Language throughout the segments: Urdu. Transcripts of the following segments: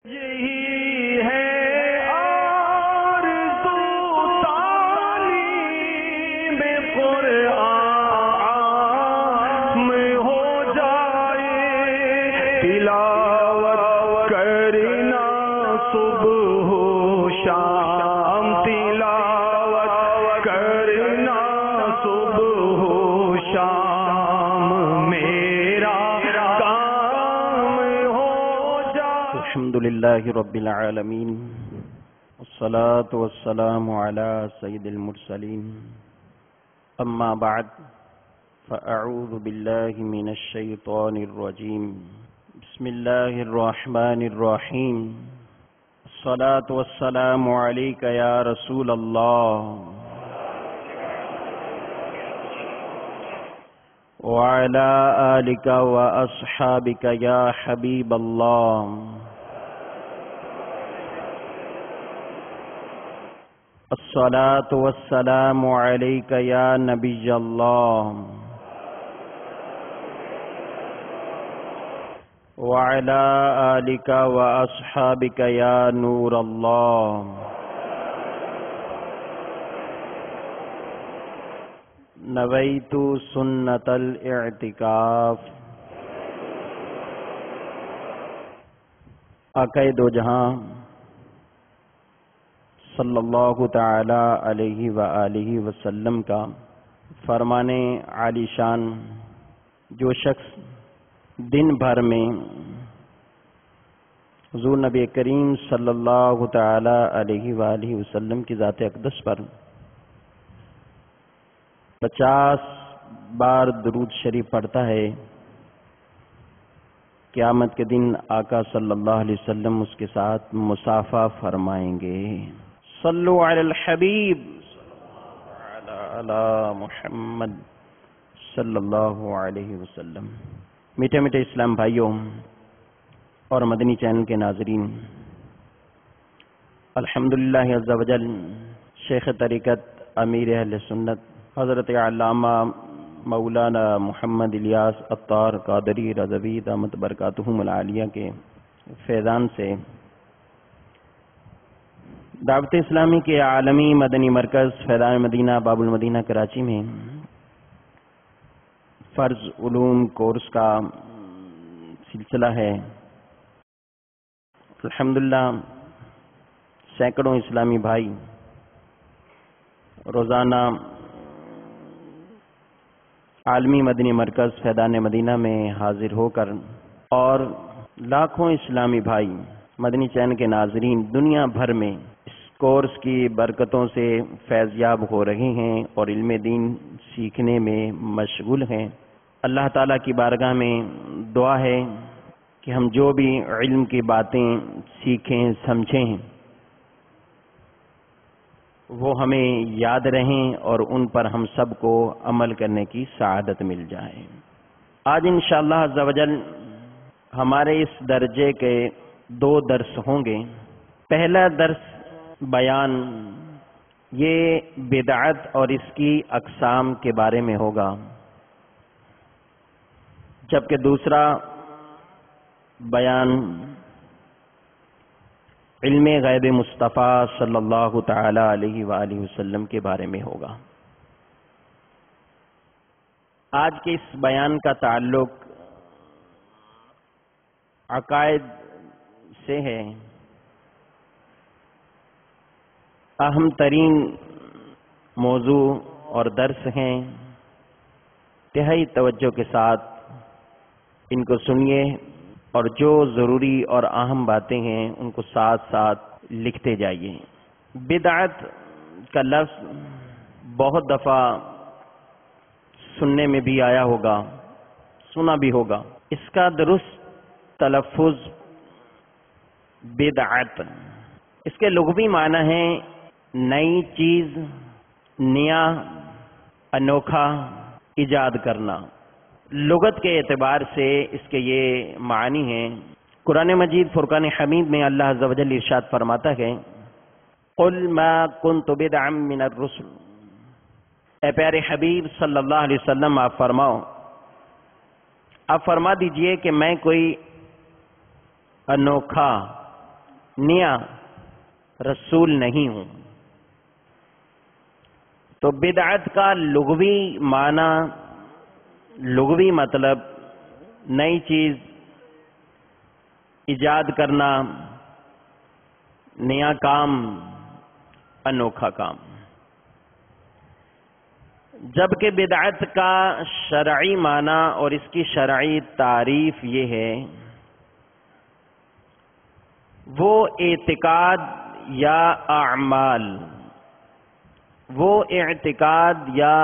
یہی ہے آرزو تعلیم قرآن میں ہو جائے تلاوت کرنا صبح و شام تلاوت کرنا صبح و شام میرا کام ہو جائے. الحمدللہ رب العالمین والصلاة والسلام على سید المرسلین اما بعد فاعوذ باللہ من الشیطان الرجیم بسم اللہ الرحمن الرحیم الصلاة والسلام علیک یا رسول اللہ وعلى آلك وأصحابك يا حبيب الله الصلاة والسلام عليك يا نبي الله وعلى آلك وأصحابك يا نور الله نویت سنت الاعتکاف. آقا دو جہاں صلی اللہ تعالی علیہ وآلہ وسلم کا فرمان عالی شان جو شخص دن بھر میں حضور نبی کریم صلی اللہ تعالی علیہ وآلہ وسلم کی ذات اقدس پر 50 بار درود شریف پڑھتا ہے، قیامت کے دن آقا صلی اللہ علیہ وسلم اس کے ساتھ مصافحہ فرمائیں گے. صلو علی الحبیب علی محمد صلی اللہ علیہ وسلم. میٹھے میٹھے اسلام بھائیوں اور مدنی چینل کے ناظرین، الحمدللہ عز و جل شیخ طریقت امیر اہل سنت حضرت علامہ مولانا محمد الیاس عطار قادری رضوی دامت برکاتہم العالیہ کے فیضان سے دعوت اسلامی کے عالمی مدنی مرکز فیضان مدینہ باب المدینہ کراچی میں فرض علوم کورس کا سلسلہ ہے. الحمدللہ سینکڑوں اسلامی بھائی روزانہ عالمی مدنی مرکز فیضان مدینہ میں حاضر ہو کر اور لاکھوں اسلامی بھائی مدنی چینل کے ناظرین دنیا بھر میں اس کورس کی برکتوں سے فیض یاب ہو رہے ہیں اور علم دین سیکھنے میں مشغول ہیں. اللہ تعالیٰ کی بارگاہ میں دعا ہے کہ ہم جو بھی علم کی باتیں سیکھیں سمجھیں وہ ہمیں یاد رہیں اور ان پر ہم سب کو عمل کرنے کی سعادت مل جائے. آج انشاءاللہ عز و جل ہمارے اس درجے کے 2 درس ہوں گے. پہلا درس بیان یہ بدعت اور اس کی اقسام کے بارے میں ہوگا، جبکہ دوسرا بیان علم غیب مصطفیٰ صلی اللہ تعالی علیہ وآلہ وسلم کے بارے میں ہوگا. آج کے اس بیان کا تعلق عقائد سے ہے. اہم ترین موضوع اور درس ہیں، انتہائی توجہ کے ساتھ ان کو سنیے اور جو ضروری اور اہم باتیں ہیں ان کو ساتھ ساتھ لکھتے جائیے. بدعت کا لفظ بہت دفعہ سننے میں بھی آیا ہوگا، سنا بھی ہوگا. اس کا درست تلفظ بدعت، اس کے لغوی معنی ہے نئی چیز، نیا، انوکھا ایجاد کرنا. لغت کے اعتبار سے اس کے یہ معنی ہیں. قرآن مجید فرقان حمید میں اللہ عز و جل ارشاد فرماتا ہے قُلْ مَا كُنْتُ بِدْعًا مِّنَ الرُّسُلِ. اے پیارے حبیب صلی اللہ علیہ وسلم آپ فرما دیجئے کہ میں کوئی انوکھا نیا رسول نہیں ہوں۔ تو بدعت کا لغوی معنی، لغوی مطلب نئی چیز ایجاد کرنا، نیا کام، انوکھا کام۔ جبکہ بدعت کا شرعی معنی اور اس کی شرعی تعریف یہ ہے، وہ اعتقاد یا اعمال، وہ اعتقاد یا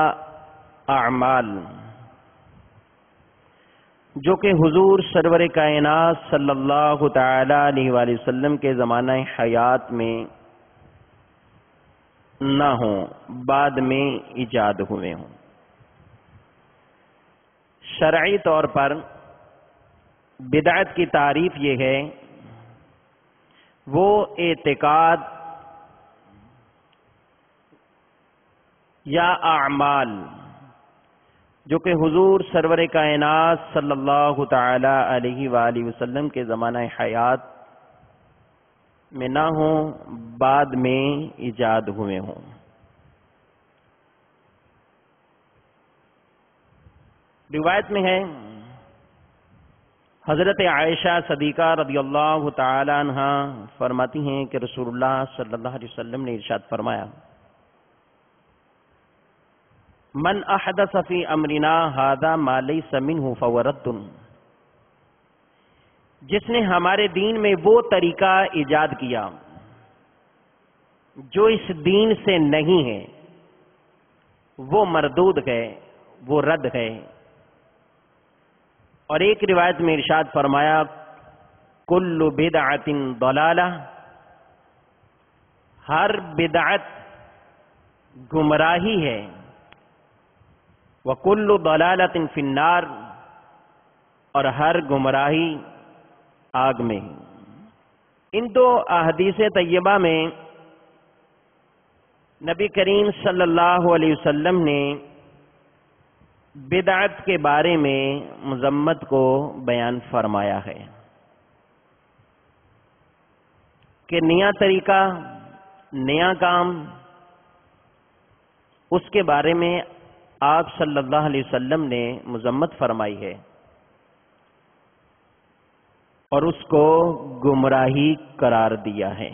اعمال جو کہ حضور سرور کائنات صلی اللہ تعالی علیہ وآلہ وسلم کے زمانہ حیات میں نہ ہوں، بعد میں ایجاد ہوئے ہوں۔ شرعی طور پر بدعت کی تعریف یہ ہے، وہ اعتقاد یا اعمال جو کہ حضور سرور کائنات صلی اللہ تعالی علیہ وآلہ وسلم کے زمانہ حیات میں نہ ہوں، بعد میں ایجاد ہوئے ہوں۔ روایت میں ہے، حضرت عائشہ صدیقہ رضی اللہ تعالی عنہ فرماتی ہیں کہ رسول اللہ صلی اللہ علیہ وسلم نے ارشاد فرمایا، من احدث فی امرنا ھذا ما لیس منہ فہو رد، جس نے ہمارے دین میں وہ طریقہ ایجاد کیا جو اس دین سے نہیں ہے، وہ مردود ہے، وہ رد ہے۔ اور ایک روایت میں ارشاد فرمایا، کل بدعۃ ضلالہ، ہر بدعت گمراہی ہے، وَكُلُّ ضَلَالَةٍ فِي النَّارِ، اور ہر گمراہی آگ میں۔ ان دو احادیث طیبہ میں نبی کریم صلی اللہ علیہ وسلم نے بدعت کے بارے میں مذمت کو بیان فرمایا ہے کہ نیا طریقہ، نیا کام، اس کے بارے میں آپ صلی اللہ علیہ وسلم نے مذمت فرمائی ہے اور اس کو گمراہی قرار دیا ہے۔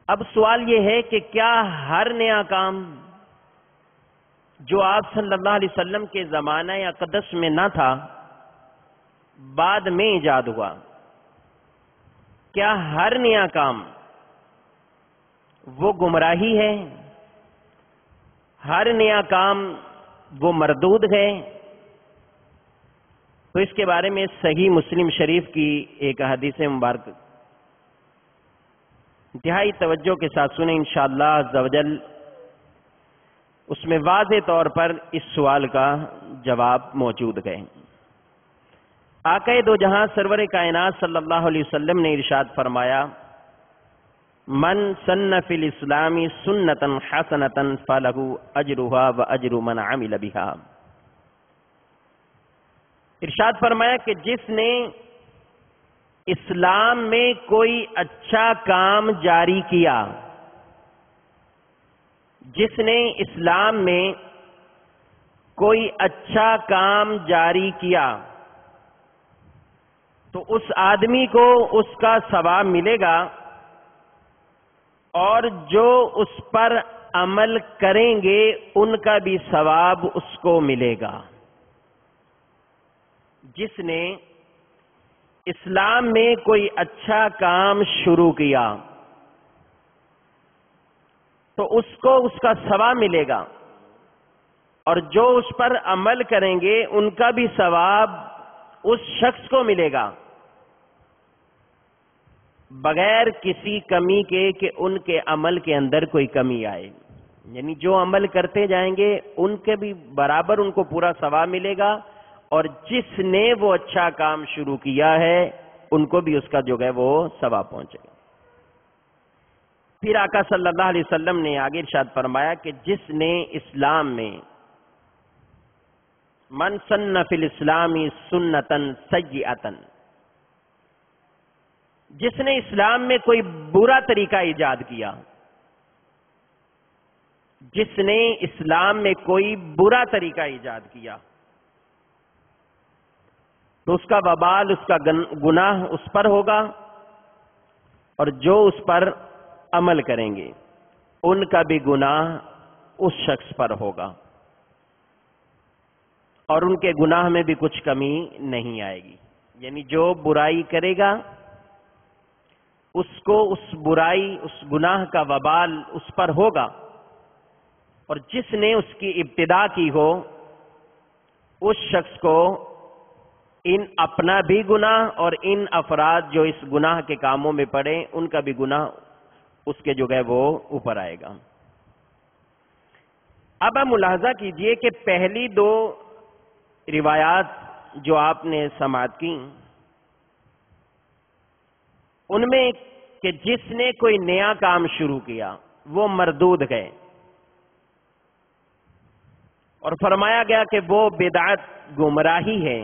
اب سوال یہ ہے کہ کیا ہر نیا کام جو آپ صلی اللہ علیہ وسلم کے زمانہ اقدس میں نہ تھا، بعد میں ایجاد ہوا، کیا ہر نیا کام وہ گمراہی ہے؟ ہر نیا کام وہ مردود ہے؟ تو اس کے بارے میں صحیح مسلم شریف کی ایک حدیث مبارک انتہائی توجہ کے ساتھ سنیں انشاءاللہ عز و جل، اس میں واضح طور پر اس سوال کا جواب موجود ہے۔ آقا دو جہاں سرور کائنات صلی اللہ علیہ وسلم نے ارشاد فرمایا، من سن فی الاسلام سنتا حسنتا فلہ اجرها واجر من عمل بها۔ ارشاد فرمایا کہ جس نے اسلام میں کوئی اچھا کام جاری کیا، جس نے اسلام میں کوئی اچھا کام جاری کیا تو اس آدمی کو اس کا ثواب ملے گا، اور جو اس پر عمل کریں گے ان کا بھی ثواب اس کو ملے گا۔ جس نے اسلام میں کوئی اچھا کام شروع کیا تو اس کو اس کا ثواب ملے گا، اور جو اس پر عمل کریں گے ان کا بھی ثواب اس شخص کو ملے گا، بغیر کسی کمی کے کہ ان کے عمل کے اندر کوئی کمی آئے۔ یعنی جو عمل کرتے جائیں گے ان کے بھی برابر ان کو پورا ثواب ملے گا، اور جس نے وہ اچھا کام شروع کیا ہے ان کو بھی اس کا جو ہے وہ ثواب پہنچے گا۔ پھر آقا صلی اللہ علیہ وسلم نے آگے ارشاد فرمایا کہ جس نے اسلام میں من سن فی الاسلام سنتا سیئتا، جس نے اسلام میں کوئی برا طریقہ ایجاد کیا، جس نے اسلام میں کوئی برا طریقہ ایجاد کیا، تو اس کا وبال، اس کا گناہ اس پر ہوگا، اور جو اس پر عمل کریں گے ان کا بھی گناہ اس شخص پر ہوگا، اور ان کے گناہ میں بھی کچھ کمی نہیں آئے گی۔ یعنی جو برائی کرے گا اس کو اس برائی، اس گناہ کا وبال اس پر ہوگا، اور جس نے اس کی ابتدا کی ہو اس شخص کو ان اپنا بھی گناہ اور ان افراد جو اس گناہ کے کاموں میں پڑے ان کا بھی گناہ اس کے جو ہے وہ اوپر آئے گا۔ اب آپ ملاحظہ کیجئے کہ پہلی دو روایات جو آپ نے سماعت کی ان میں کہ جس نے کوئی نیا کام شروع کیا وہ مردود گئے، اور فرمایا گیا کہ وہ بدعت گمراہی ہے،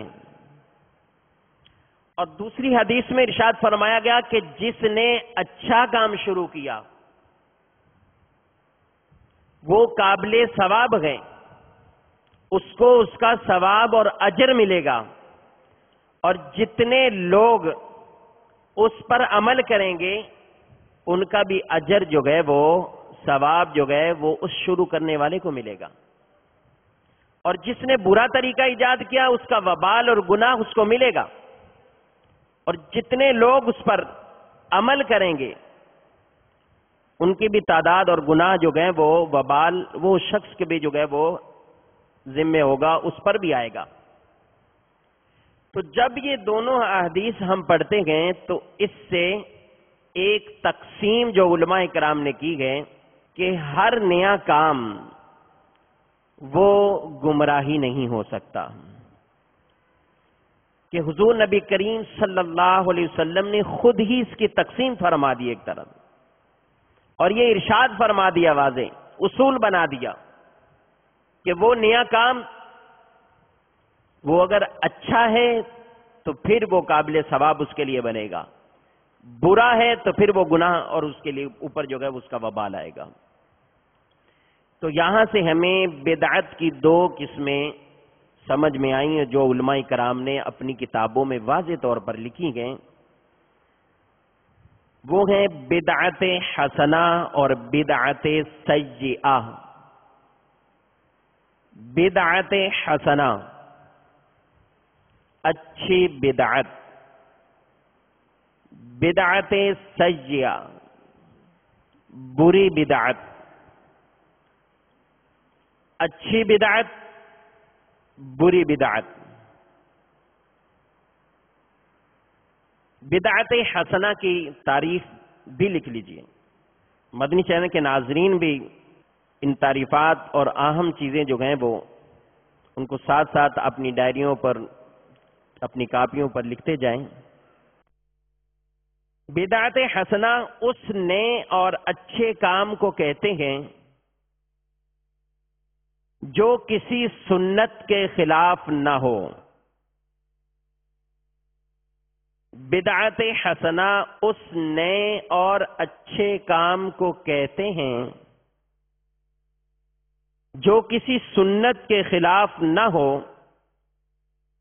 اور دوسری حدیث میں ارشاد فرمایا گیا کہ جس نے اچھا کام شروع کیا وہ قابل ثواب ہے، اس کو اس کا ثواب اور اجر ملے گا، اور جتنے لوگ اس پر عمل کریں گے ان کا بھی اجر جو ہے وہ ثواب جو ہے وہ اس شروع کرنے والے کو ملے گا، اور جس نے برا طریقہ ایجاد کیا اس کا وبال اور گناہ اس کو ملے گا، اور جتنے لوگ اس پر عمل کریں گے ان کی بھی تعداد اور گناہ جو گئے وہ وبال وہ شخص کے بھی جو گئے وہ ذمہ ہوگا، اس پر بھی آئے گا۔ تو جب یہ دونوں احادیث ہم پڑھتے گئے تو اس سے ایک تقسیم جو علماء کرام نے کی گئے کہ ہر نیا کام وہ گمراہی نہیں ہو سکتا، کہ حضور نبی کریم صلی اللہ علیہ وسلم نے خود ہی اس کی تقسیم فرما دی ایک طرف، اور یہ ارشاد فرما دیا، واضح اصول بنا دیا کہ وہ نیا کام وہ اگر اچھا ہے تو پھر وہ قابل ثواب اس کے لیے بنے گا، برا ہے تو پھر وہ گناہ اور اس کے لیے اوپر جو ہے اس کا وبال آئے گا۔ تو یہاں سے ہمیں بدعت کی دو قسمیں سمجھ میں آئی ہیں جو علماء کرام نے اپنی کتابوں میں واضح طور پر لکھی گئیں، وہ ہیں بدعت حسنہ اور بدعت سیئہ۔ بدعت حسنہ اچھی بدعت، بدعت سیئہ بری بدعت، اچھی بدعت بری بدعت۔ بدعت حسنہ کی تعریف بھی لکھ لیجئے، مدنی چینل کے ناظرین بھی ان تعریفات اور اہم چیزیں جو ہیں وہ ان کو ساتھ ساتھ اپنی ڈائریوں پر اپنی کاپیوں پر لکھتے جائیں۔ بدعت حسنہ اس نئے اور اچھے کام کو کہتے ہیں جو کسی سنت کے خلاف نہ ہو۔ بدعت حسنہ اس نئے اور اچھے کام کو کہتے ہیں جو کسی سنت کے خلاف نہ ہو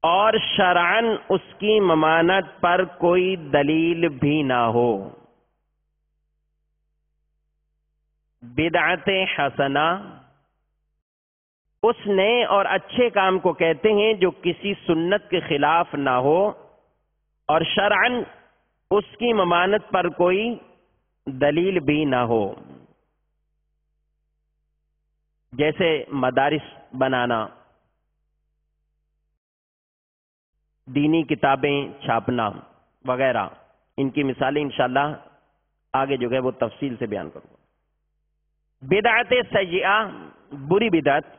اور شرعاً اس کی ممانعت پر کوئی دلیل بھی نہ ہو۔ بدعت حسنہ اس نئے اور اچھے کام کو کہتے ہیں جو کسی سنت کے خلاف نہ ہو اور شرعاً اس کی ممانعت پر کوئی دلیل بھی نہ ہو۔ جیسے مدارس بنانا، دینی کتابیں چھاپنا وغیرہ، ان کی مثالیں انشاءاللہ آگے جو ہے وہ تفصیل سے بیان کروں گا۔ بدعت سیئہ بری بدعت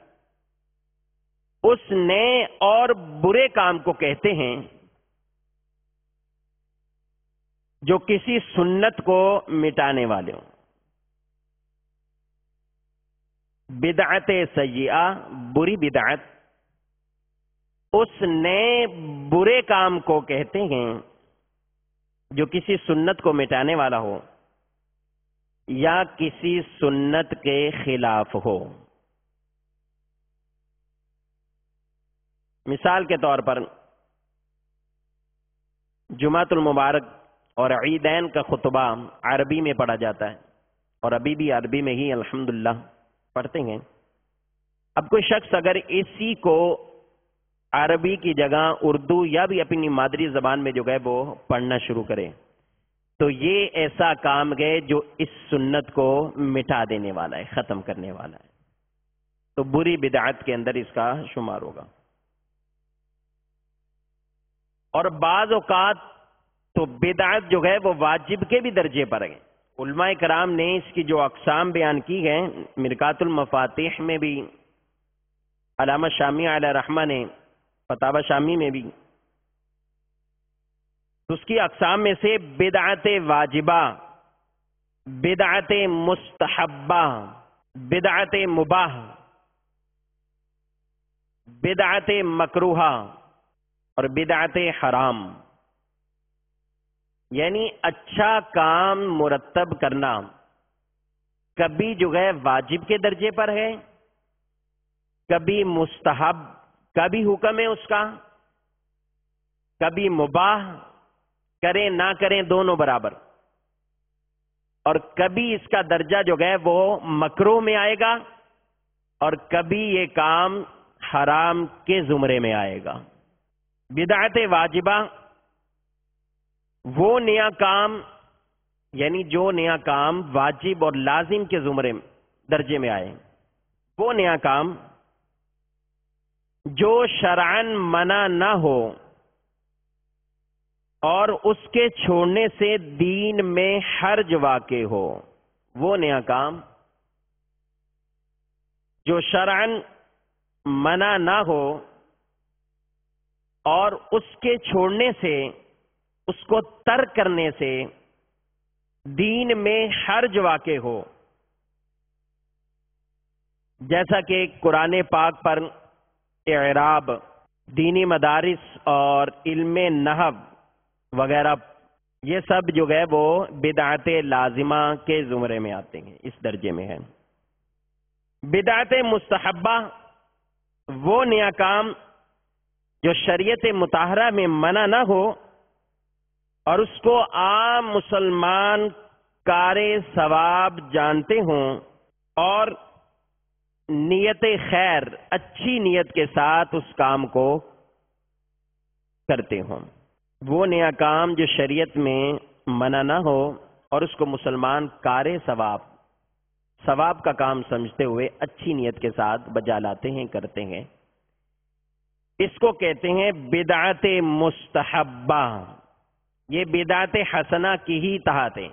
اس نئے اور برے کام کو کہتے ہیں جو کسی سنت کو مٹانے والے ہوں۔ بدعت سیئہ بری بدعت اس نئے برے کام کو کہتے ہیں جو کسی سنت کو مٹانے والا ہو یا کسی سنت کے خلاف ہو. مثال کے طور پر جمعۃ المبارک اور عیدین کا خطبہ عربی میں پڑھا جاتا ہے اور ابھی بھی عربی میں ہی الحمدللہ پڑھتے ہیں. اب کوئی شخص اگر اسی کو عربی کی جگہ اردو یا بھی اپنی مادری زبان میں جو ہے وہ پڑھنا شروع کرے تو یہ ایسا کام ہے جو اس سنت کو مٹا دینے والا ہے، ختم کرنے والا ہے، تو بری بدعت کے اندر اس کا شمار ہوگا. اور بعض اوقات تو بدعت جو ہے وہ واجب کے بھی درجے پر ہے. علماء کرام نے اس کی جو اقسام بیان کی ہیں، مرکات المفاتیح میں بھی، علامہ شامی علیہ رحمہ نے فتاوی شامی میں بھی، تو اس کی اقسام میں سے بدعت واجبہ، بدعت مستحبہ، بدعت مباح، بدعت مکروہہ اور بدعت حرام. یعنی اچھا کام مرتب کرنا کبھی جو ہے واجب کے درجے پر ہے، کبھی مستحب کا بھی حکم ہے اس کا، کبھی مباح، کریں نہ کریں دونوں برابر، اور کبھی اس کا درجہ جو ہے وہ مکروہ میں آئے گا اور کبھی یہ کام حرام کے زمرے میں آئے گا. بدعت واجبہ وہ نیا کام، یعنی جو نیا کام واجب اور لازم کے زمرے درجے میں آئے، وہ نیا کام جو شرعاً منع نہ ہو اور اس کے چھوڑنے سے دین میں حرج واقع ہو، وہ نیا کام جو شرعاً منع نہ ہو اور اس کے چھوڑنے سے، اس کو ترک کرنے سے دین میں حرج واقع ہو. جیسا کہ قرآن پاک پر اعراب، دینی مدارس اور علم نحو وغیرہ، یہ سب جو ہے وہ بدعت لازمہ کے زمرے میں آتے ہیں، اس درجے میں ہے. بدعت مستحبہ وہ نیا کام جو شریعت مطہرہ میں منع نہ ہو اور اس کو عام مسلمان کار ثواب جانتے ہوں اور نیت خیر، اچھی نیت کے ساتھ اس کام کو کرتے ہوں. وہ نیا کام جو شریعت میں منع نہ ہو اور اس کو مسلمان کار ثواب، ثواب کا کام سمجھتے ہوئے اچھی نیت کے ساتھ بجا لاتے ہیں، کرتے ہیں، اس کو کہتے ہیں بدعت مستحبہ. یہ بدعت حسنہ کی ہی تحت ہے.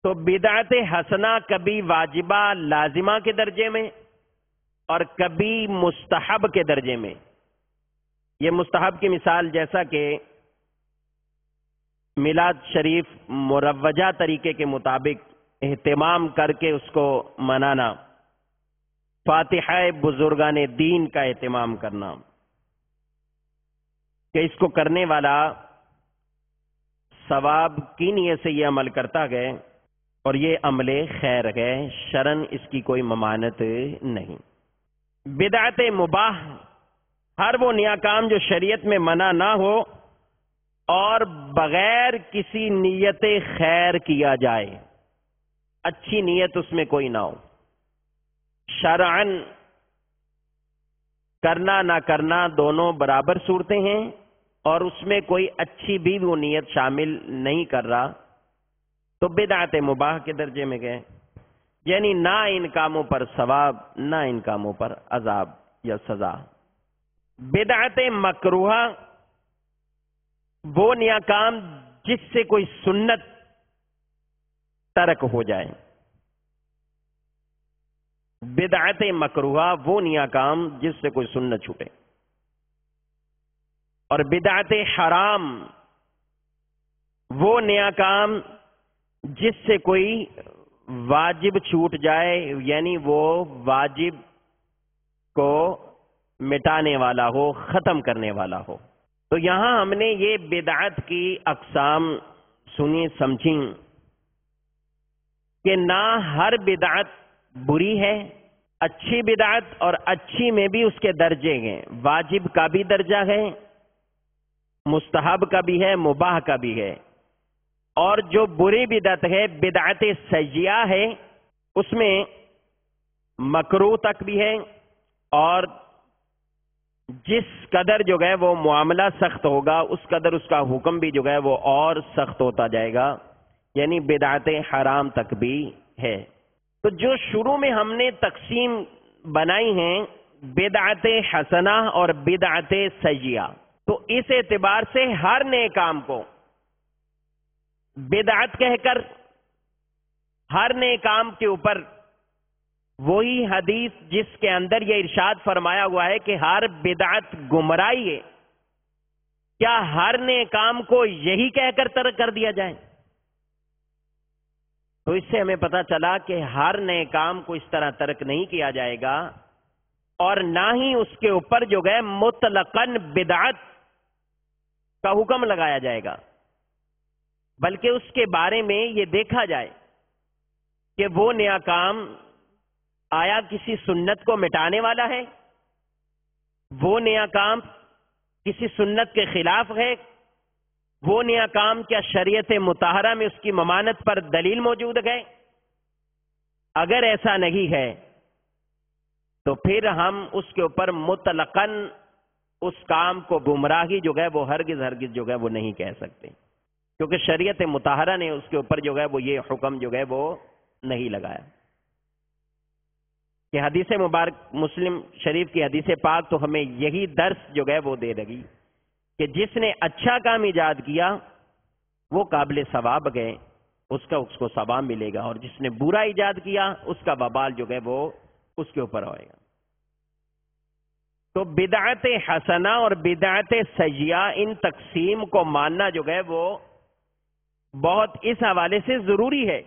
تو بدعت حسنہ کبھی واجبہ لازمہ کے درجے میں اور کبھی مستحب کے درجے میں. یہ مستحب کی مثال جیسا کہ میلاد شریف مروجہ طریقے کے مطابق اہتمام کر کے اس کو منانا، فاتحہ بزرگان دین کا اہتمام کرنا، کہ اس کو کرنے والا ثواب کی نیت سے یہ عمل کرتا گئے اور یہ عمل خیر ہے، شرعاً اس کی کوئی ممانعت نہیں. بدعت مباح ہر وہ نیا کام جو شریعت میں منع نہ ہو اور بغیر کسی نیت خیر کیا جائے، اچھی نیت اس میں کوئی نہ ہو. شرعاً کرنا نہ کرنا دونوں برابر صورتیں ہیں اور اس میں کوئی اچھی بھی وہ نیت شامل نہیں کر رہا تو بدعت مباح کے درجے میں گئے. یعنی نہ ان کاموں پر ثواب، نہ ان کاموں پر عذاب یا سزا. بدعت مکروہہ وہ نیا کام جس سے کوئی سنت ترک ہو جائے. بدعت مکروہہ وہ نیا کام جس سے کوئی سنت چھوٹے. اور بدعت حرام وہ نیا کام جس سے کوئی واجب چھوٹ جائے، یعنی وہ واجب کو مٹانے والا ہو، ختم کرنے والا ہو. تو یہاں ہم نے یہ بدعت کی اقسام سنی سمجھی کہ نہ ہر بدعت بری ہے، اچھی بدعت اور اچھی میں بھی اس کے درجے ہیں، واجب کا بھی درجہ ہے، مستحب کا بھی ہے، مباح کا بھی ہے، اور جو بری بدعت ہے بدعت سیئہ ہے، اس میں مکروہ تک بھی ہے، اور جس قدر جو ہے وہ معاملہ سخت ہوگا اس قدر اس کا حکم بھی جو ہے وہ اور سخت ہوتا جائے گا، یعنی بدعت حرام تک بھی ہے۔ تو جو شروع میں ہم نے تقسیم بنائی ہیں بدعت حسنہ اور بدعت سیئہ، تو اس اعتبار سے ہر نئے کام کو بدعت کہہ کر ہر نئے کام کے اوپر وہی حدیث جس کے اندر یہ ارشاد فرمایا ہوا ہے کہ ہر بدعت گمراہی ہے، کیا ہر نئے کام کو یہی کہہ کر ترک کر دیا جائے؟ تو اس سے ہمیں پتا چلا کہ ہر نئے کام کو اس طرح ترک نہیں کیا جائے گا، اور نہ ہی اس کے اوپر جو ہے مطلقاً بدعت کا حکم لگایا جائے گا، بلکہ اس کے بارے میں یہ دیکھا جائے کہ وہ نیا کام آیا کسی سنت کو مٹانے والا ہے، وہ نیا کام کسی سنت کے خلاف ہے، وہ نیا کام کیا شریعت مطہرہ میں اس کی ممانت پر دلیل موجود ہے؟ اگر ایسا نہیں ہے تو پھر ہم اس کے اوپر مطلقاً اس کام کو گمراہی جو ہے وہ ہرگز جو ہے وہ نہیں کہہ سکتے، کیونکہ شریعت مطہرہ نے اس کے اوپر جو ہے وہ یہ حکم جو ہے وہ نہیں لگایا۔ کہ حدیث مبارک مسلم شریف کی حدیث پاک تو ہمیں یہی درس جو ہے وہ دے رہی کہ جس نے اچھا کام ایجاد کیا وہ قابل ثواب گئے، اس کو ثواب ملے گا، اور جس نے برا ایجاد کیا اس کا وبال جو ہے وہ اس کے اوپر ہوئے گا۔ تو بدعت حسنہ اور بدعت سیئہ ان تقسیم کو ماننا جو ہے وہ بہت اس حوالے سے ضروری ہے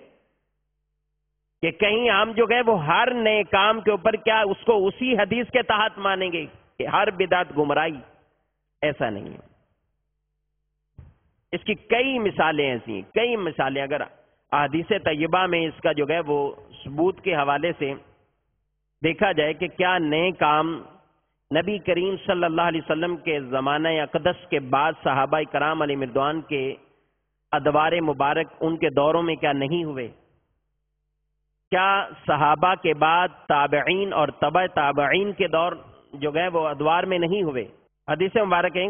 کہ کہیں ہم جو ہے وہ ہر نئے کام کے اوپر کیا اس کو اسی حدیث کے تحت مانیں گے کہ ہر بدعت گمراہی، ایسا نہیں ہے۔ اس کی کئی مثالیں ایسی ہیں، کئی مثالیں اگر احادیث طیبہ میں اس کا جو ہے وہ ثبوت کے حوالے سے دیکھا جائے کہ کیا نئے کام نبی کریم صلی اللہ علیہ وسلم کے زمانہ اقدس کے بعد صحابہ کرام علیہ رضوان کے ادوار مبارک ان کے دوروں میں کیا نہیں ہوئے؟ کیا صحابہ کے بعد تابعین اور تبع تابعین کے دور جو ہے وہ ادوار میں نہیں ہوئے؟ حدیث مبارک ہے،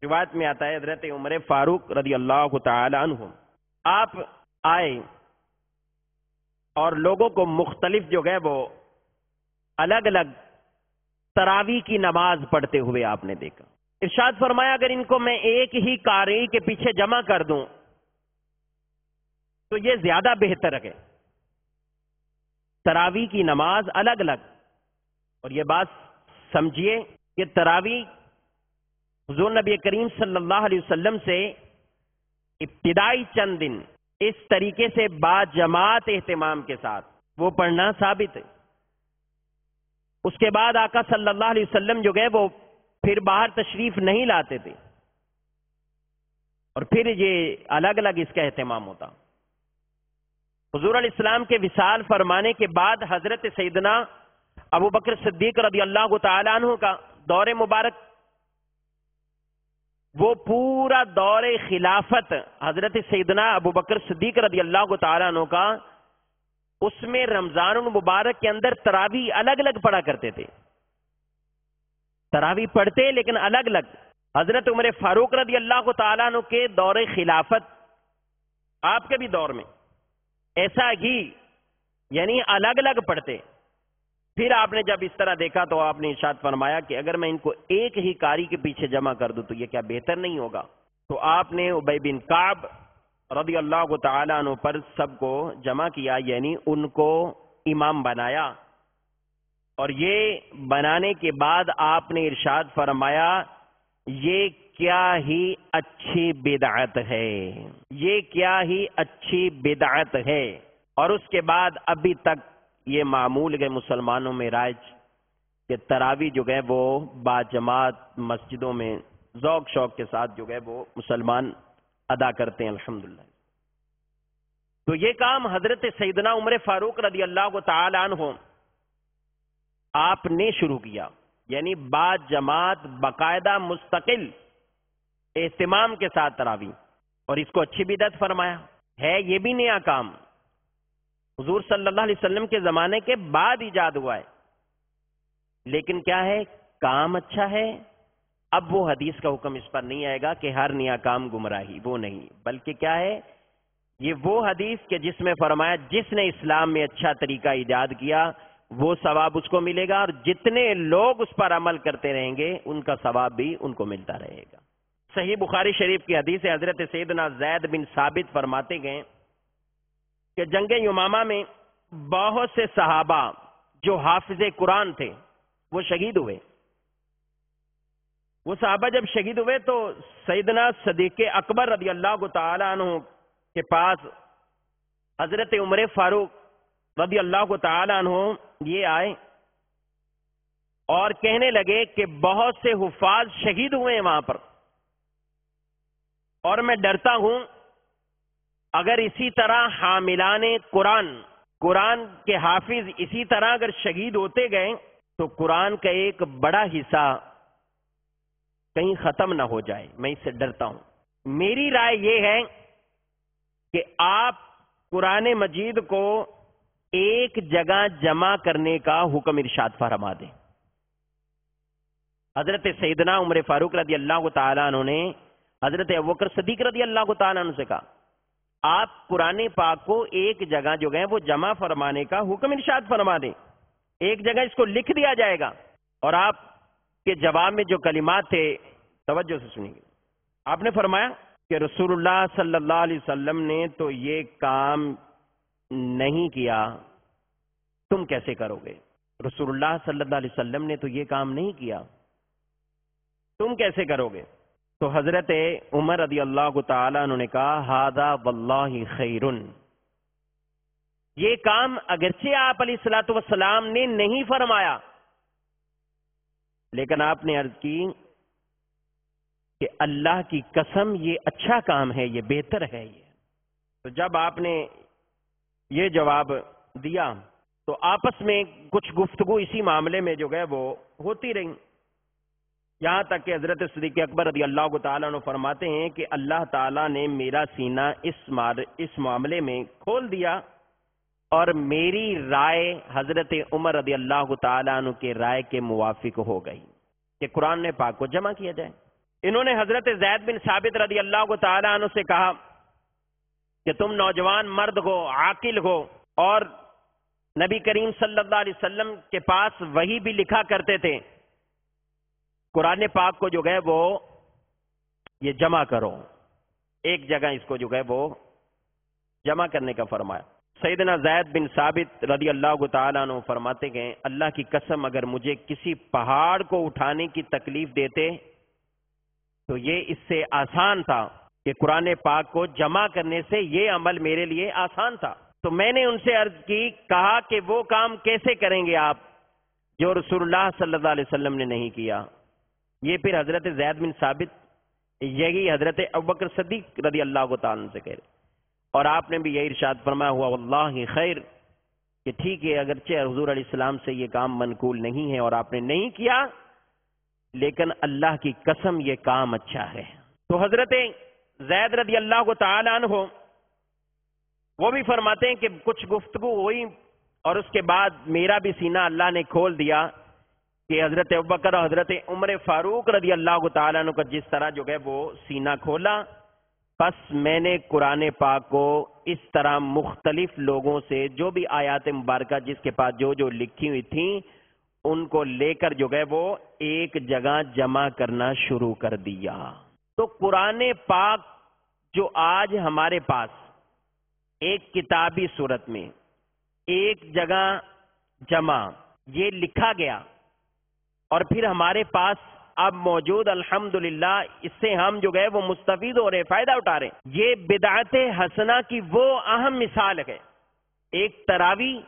روایت میں آتا ہے حضرت عمر فاروق رضی اللہ تعالی عنہ آپ آئے اور لوگوں کو مختلف جو ہے وہ الگ الگ تراویح کی نماز پڑھتے ہوئے آپ نے دیکھا۔ ارشاد فرمایا اگر ان کو میں ایک ہی قاری کے پیچھے جمع کر دوں تو یہ زیادہ بہتر ہے، تراویح کی نماز الگ الگ۔ اور یہ بات سمجھیے کہ تراویح حضور نبی کریم صلی اللہ علیہ وسلم سے ابتدائی چند دن اس طریقے سے با جماعت اہتمام کے ساتھ وہ پڑھنا ثابت ہے۔ اس کے بعد آقا صلی اللہ علیہ وسلم جو گئے وہ پھر باہر تشریف نہیں لاتے تھے، اور پھر یہ الگ الگ اس کا اہتمام ہوتا۔ حضور علیہ السلام کے وصال فرمانے کے بعد حضرت سیدنا ابو بکر صدیق رضی اللہ تعالی عنہ کا دور مبارک، وہ پورا دور خلافت حضرت سیدنا ابو بکر صدیق رضی اللہ تعالی عنہ کا، اس میں رمضان المبارک کے اندر تراویح الگ الگ پڑھا کرتے تھے، تراویح پڑھتے لیکن الگ الگ۔ حضرت عمر فاروق رضی اللہ تعالیٰ عنہ کے دور خلافت، آپ کے بھی دور میں ایسا ہی، یعنی الگ الگ پڑھتے۔ پھر آپ نے جب اس طرح دیکھا تو آپ نے ارشاد فرمایا کہ اگر میں ان کو ایک ہی قاری کے پیچھے جمع کر دوں تو یہ کیا بہتر نہیں ہوگا؟ تو آپ نے ابی بن کعب رضی اللہ تعالیٰ عنہ پر سب کو جمع کیا، یعنی ان کو امام بنایا، اور یہ بنانے کے بعد آپ نے ارشاد فرمایا یہ کیا ہی اچھی بدعت ہے، یہ کیا ہی اچھی بدعت ہے۔ اور اس کے بعد ابھی تک یہ معمول ہے مسلمانوں میں رائج کہ تراویح جو ہے وہ با جماعت مسجدوں میں ذوق شوق کے ساتھ جو ہے وہ مسلمان ادا کرتے ہیں الحمدللہ۔ تو یہ کام حضرت سیدنا عمر فاروق رضی اللہ تعالی عنہ آپ نے شروع کیا، یعنی بعد جماعت باقاعدہ مستقل اہتمام کے ساتھ تراویح، اور اس کو اچھی بدعت فرمایا ہے۔ یہ بھی نیا کام حضور صلی اللہ علیہ وسلم کے زمانے کے بعد ایجاد ہوا ہے، لیکن کیا ہے، کام اچھا ہے۔ اب وہ حدیث کا حکم اس پر نہیں آئے گا کہ ہر نیا کام گمراہی، وہ نہیں، بلکہ کیا ہے، یہ وہ حدیث کہ جس میں فرمایا جس نے اسلام میں اچھا طریقہ ایجاد کیا وہ ثواب اس کو ملے گا، اور جتنے لوگ اس پر عمل کرتے رہیں گے ان کا ثواب بھی ان کو ملتا رہے گا۔ صحیح بخاری شریف کی حدیث ہے، حضرت سیدنا زید بن ثابت فرماتے گئے کہ جنگ یمامہ میں بہت سے صحابہ جو حافظ قرآن تھے وہ شہید ہوئے۔ وہ صحابہ جب شہید ہوئے تو سیدنا صدیق اکبر رضی اللہ تعالی عنہ کے پاس حضرت عمر فاروق رضی اللہ تعالی عنہ یہ آئے اور کہنے لگے کہ بہت سے حفاظ شہید ہوئے ہیں وہاں پر، اور میں ڈرتا ہوں اگر اسی طرح حاملان قرآن کے حافظ اسی طرح اگر شہید ہوتے گئے تو قرآن کا ایک بڑا حصہ کہیں ختم نہ ہو جائے، میں اس سے ڈرتا ہوں۔ میری رائے یہ ہے کہ آپ قرآن مجید کو ایک جگہ جمع کرنے کا حکم ارشاد فرما دیں۔ حضرت سیدنا عمر فاروق رضی اللہ تعالیٰ عنہ نے حضرت ابوبکر صدیق رضی اللہ تعالیٰ عنہ سے کہا آپ قرآن پاک کو ایک جگہ جو گئے وہ جمع فرمانے کا حکم ارشاد فرما دیں، ایک جگہ اس کو لکھ دیا جائے گا۔ اور آپ کے جواب میں جو کلمات تھے توجہ سے سنیے، آپ نے فرمایا کہ رسول اللہ صلی اللہ علیہ وسلم نے تو یہ کام نہیں کیا، تم کیسے کرو گے؟ رسول اللہ صلی اللہ علیہ وسلم نے تو یہ کام نہیں کیا، تم کیسے کرو گے؟ تو حضرت عمر رضی اللہ تعالیٰ عنہ نے کہا ہذا واللہ خیر، یہ کام اگرچہ آپ علیہ الصلوۃ والسلام نے نہیں فرمایا، لیکن آپ نے عرض کی کہ اللہ کی قسم یہ اچھا کام ہے، یہ بہتر ہے۔ یہ تو جب آپ نے یہ جواب دیا تو آپس میں کچھ گفتگو اسی معاملے میں جو گئے وہ ہوتی رہی، یہاں تک کہ حضرت صدیق اکبر رضی اللہ تعالیٰ عنہ فرماتے ہیں کہ اللہ تعالیٰ نے میرا سینہ اس معاملے میں کھول دیا اور میری رائے حضرت عمر رضی اللہ تعالیٰ عنہ کے رائے کے موافق ہو گئی کہ قرآن پاک کو جمع کیا جائے۔ انہوں نے حضرت زید بن ثابت رضی اللہ تعالیٰ عنہ سے کہا کہ تم نوجوان مرد ہو، عاقل ہو، اور نبی کریم صلی اللہ علیہ وسلم کے پاس وحی بھی لکھا کرتے تھے، قرآن پاک کو جو گئے وہ یہ جمع کرو، ایک جگہ اس کو جو گئے وہ جمع کرنے کا فرمایا۔ سیدنا زید بن ثابت رضی اللہ تعالیٰ عنہ فرماتے گئے اللہ کی قسم اگر مجھے کسی پہاڑ کو اٹھانے کی تکلیف دیتے تو یہ اس سے آسان تھا کہ قرآن پاک کو جمع کرنے سے یہ عمل میرے لیے آسان تھا۔ تو میں نے ان سے عرض کی، کہا کہ وہ کام کیسے کریں گے آپ جو رسول اللہ صلی اللہ علیہ وسلم نے نہیں کیا؟ یہ پھر حضرت زید بن ثابت یہی حضرت ابوبکر صدیق رضی اللہ تعالیٰ عنہ سے کہہ رہے، اور آپ نے بھی یہی ارشاد فرمایا ہوا واللہ خیر، کہ ٹھیک ہے اگرچہ حضور علیہ السلام سے یہ کام منقول نہیں ہے اور آپ نے نہیں کیا، لیکن اللہ کی قسم یہ کام اچھا ہے۔ تو حضرت زید رضی اللہ تعالیٰ عنہ وہ بھی فرماتے ہیں کہ کچھ گفتگو ہوئی اور اس کے بعد میرا بھی سینہ اللہ نے کھول دیا کہ حضرت ابوبکر اور حضرت عمر فاروق رضی اللہ تعالیٰ عنہ کا جس طرح جو ہے وہ سینہ کھولا، پس میں نے قرآن پاک کو اس طرح مختلف لوگوں سے جو بھی آیات مبارکہ جس کے پاس جو لکھی ہوئی تھیں ان کو لے کر جو ہے وہ ایک جگہ جمع کرنا شروع کر دیا۔ تو قرآن پاک جو آج ہمارے پاس ایک کتابی صورت میں ایک جگہ جمع یہ لکھا گیا اور پھر ہمارے پاس اب موجود الحمدللہ، اس سے ہم جو گئے وہ مستفید ہو رہے، فائدہ اٹھا رہے ہیں، یہ بدعت حسنہ کی وہ اہم مثال ہے، ایک تراویح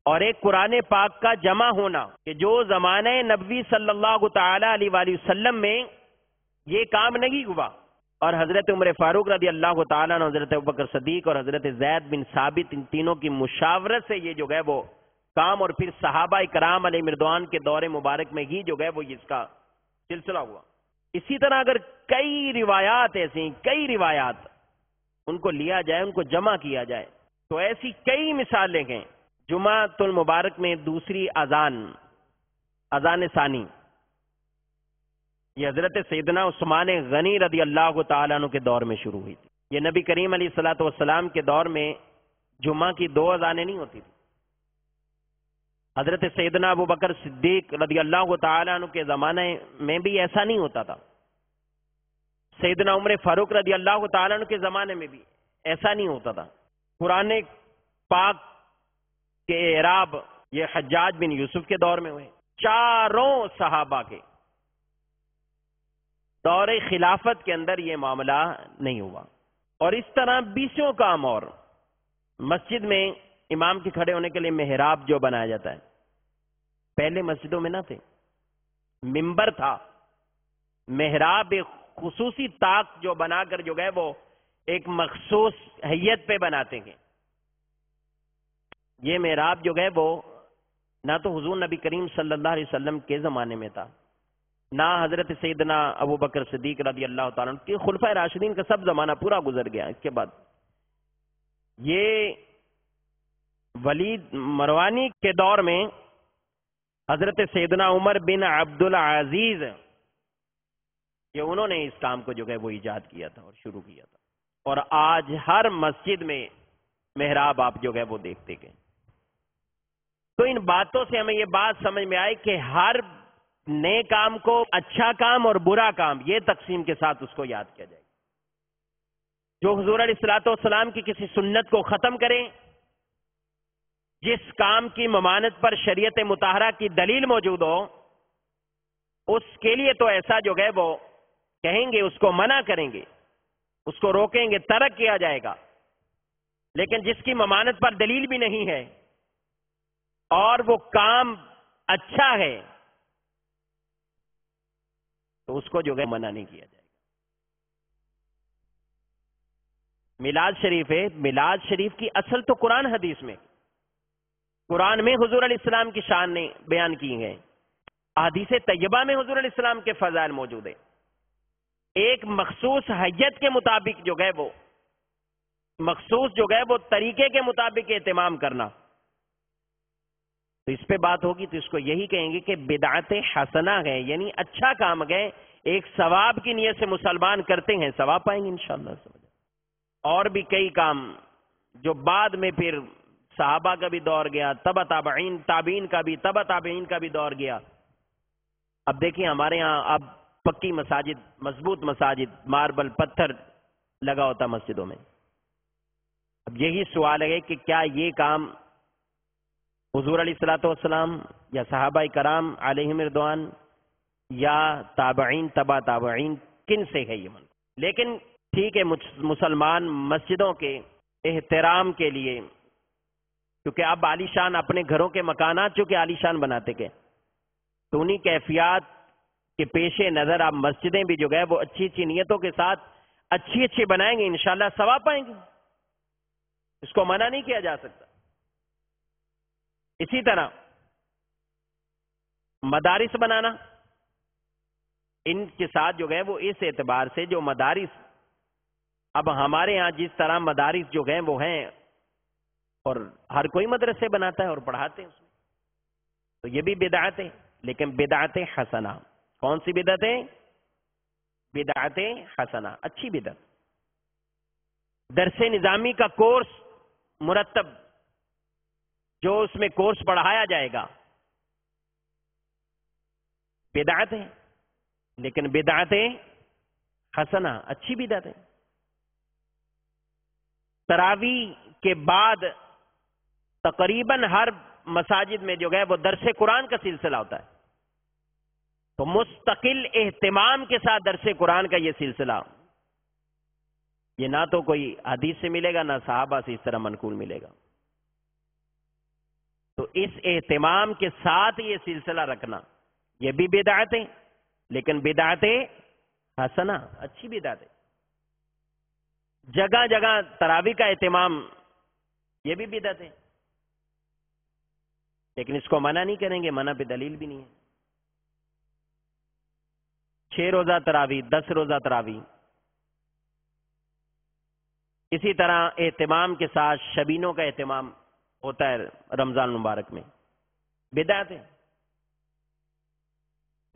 اور ایک قرآن پاک کا جمع ہونا، کہ جو زمانہ نبوی صلی اللہ تعالی علیہ وآلہ وسلم میں یہ کام نہیں ہوا، اور حضرت عمر فاروق رضی اللہ تعالیٰ عنہ، حضرت ابوبکر صدیق اور حضرت زید بن ثابت، ان تینوں کی مشاورت سے یہ جو ہے وہ کام، اور پھر صحابہ کرام علیہ رضوان کے دور مبارک میں ہی جو ہے وہ اس کا سلسلہ ہوا۔ اسی طرح اگر کئی روایات ایسی، کئی روایات ان کو لیا جائے، ان کو جمع کیا جائے، تو ایسی کئی مثالیں ہیں۔ جمعۃ المبارک میں دوسری اذان ثانی، یہ حضرت سیدنا عثمان غنی رضی اللہ تعالیٰ عنہ کے دور میں شروع ہوئی تھی۔ یہ نبی کریم علیہ الصلوۃ والسلام کے دور میں جمعہ کی 2 اذانیں نہیں ہوتی تھی۔ حضرت سیدنا ابو بکر صدیق رضی اللہ تعالیٰ عنہ کے زمانے میں بھی ایسا نہیں ہوتا تھا، سیدنا عمر فاروق رضی اللہ تعالیٰ عنہ کے زمانے میں بھی ایسا نہیں ہوتا تھا۔ قرآن پاک کے اعراب یہ حجاج بن یوسف کے دور میں ہوئے، چاروں صحابہ کے دور خلافت کے اندر یہ معاملہ نہیں ہوا۔ اور اس طرح 20 کام اور مسجد میں امام کے کھڑے ہونے کے لیے محراب جو بنایا جاتا ہے، پہلے مسجدوں میں نہ تھے، منبر تھا، محراب ایک خصوصی طاق جو بنا کر جو ہے وہ ایک مخصوص حیت پہ بناتے ہیں۔ یہ محراب جو ہے وہ نہ تو حضور نبی کریم صلی اللہ علیہ وسلم کے زمانے میں تھا، نہ حضرت سیدنا ابو بکر صدیق رضی اللہ تعالیٰ عنہ کے خلفائے راشدین کا سب زمانہ پورا گزر گیا۔ اس کے بعد یہ ولید مروانی کے دور میں حضرت سیدنا عمر بن عبد العزیز، یہ انہوں نے اس کام کو جو ہے وہ ایجاد کیا تھا اور شروع کیا تھا، اور آج ہر مسجد میں محراب آپ جو ہے وہ دیکھتے گئے۔ تو ان باتوں سے ہمیں یہ بات سمجھ میں آئی کہ ہر نئے کام کو اچھا کام اور برا کام یہ تقسیم کے ساتھ اس کو یاد کیا جائے۔ جو حضور علیہ الصلوۃ والسلام کی کسی سنت کو ختم کریں، جس کام کی ممانعت پر شریعت مطہرہ کی دلیل موجود ہو، اس کے لیے تو ایسا جو ہے وہ کہیں گے، اس کو منع کریں گے، اس کو روکیں گے، ترک کیا جائے گا۔ لیکن جس کی ممانعت پر دلیل بھی نہیں ہے اور وہ کام اچھا ہے، تو اس کو جو ہے منع نہیں کیا جائے گا۔ میلاد شریف ہے، میلاد شریف کی اصل تو قرآن حدیث میں، قرآن میں حضور علیہ السلام کی شان نے بیان کی ہیں، احادیث طیبہ میں حضور علیہ السلام کے فضائل موجود ہیں۔ ایک مخصوص حیت کے مطابق جو ہے وہ مخصوص جو ہے وہ طریقے کے مطابق اہتمام کرنا، تو اس پہ بات ہوگی تو اس کو یہی کہیں گے کہ بدعت حسنہ ہے، یعنی اچھا کام ہے، ایک ثواب کی نیت سے مسلمان کرتے ہیں، ثواب پائیں گے انشاءاللہ۔ اور بھی کئی کام جو بعد میں پھر صحابہ کا بھی دور گیا، تبع تابعین، تابعین کا بھی، تبع تابعین کا بھی دور گیا۔ اب دیکھیں ہمارے ہاں اب پکی مساجد، مضبوط مساجد، ماربل پتھر لگا ہوتا مسجدوں میں۔ اب یہی سوال ہے کہ کیا یہ کام حضور علیہ الصلوۃ والسلام یا صحابہ کرام علیہم رضوان یا تابعین، تبع تابعین، کن سے ہے یہ من؟ لیکن ٹھیک ہے، مسلمان مسجدوں کے احترام کے لیے، کیونکہ اب عالی شان اپنے گھروں کے مکانات چونکہ عالی شان بناتے گئے، تو انہی کیفیات کے پیش نظر آپ مسجدیں بھی جو ہے وہ اچھی اچھی نیتوں کے ساتھ اچھی اچھی بنائیں گے، انشاءاللہ ثواب پائیں گے، اس کو منع نہیں کیا جا سکتا۔ اسی طرح مدارس بنانا، ان کے ساتھ جو ہے وہ اس اعتبار سے جو مدارس اب ہمارے ہاں جس طرح مدارس جو ہیں وہ ہیں، اور ہر کوئی مدرسے بناتا ہے اور پڑھاتے ہیں اس میں، تو یہ بھی بدعت ہے، لیکن بدعت حسنہ۔ کون سی بدعت ہے؟ بدعت حسنہ، اچھی بدعت۔ درس نظامی کا کورس مرتب جو اس میں کورس پڑھایا جائے گا بدعت ہے، لیکن بدعت حسنہ، اچھی بدعت ہے۔ تراویح کے بعد تقریباً ہر مساجد میں جو ہے وہ درس قرآن کا سلسلہ ہوتا ہے، تو مستقل اہتمام کے ساتھ درس قرآن کا یہ سلسلہ، یہ نہ تو کوئی حدیث سے ملے گا، نہ صحابہ سے اس طرح منقول ملے گا۔ تو اس اہتمام کے ساتھ یہ سلسلہ رکھنا یہ بھی بدعت ہے، لیکن بدعت حسنہ، اچھی بدعت ہے. جگہ جگہ تراویح کا اہتمام، یہ بھی بدعت ہے. لیکن اس کو منع نہیں کریں گے، منع پہ دلیل بھی نہیں ہے. 6 روزہ تراویح، 10 روزہ تراویح. اسی طرح اہتمام کے ساتھ شبینوں کا اہتمام ہوتا ہے رمضان مبارک میں، بدعت ہے.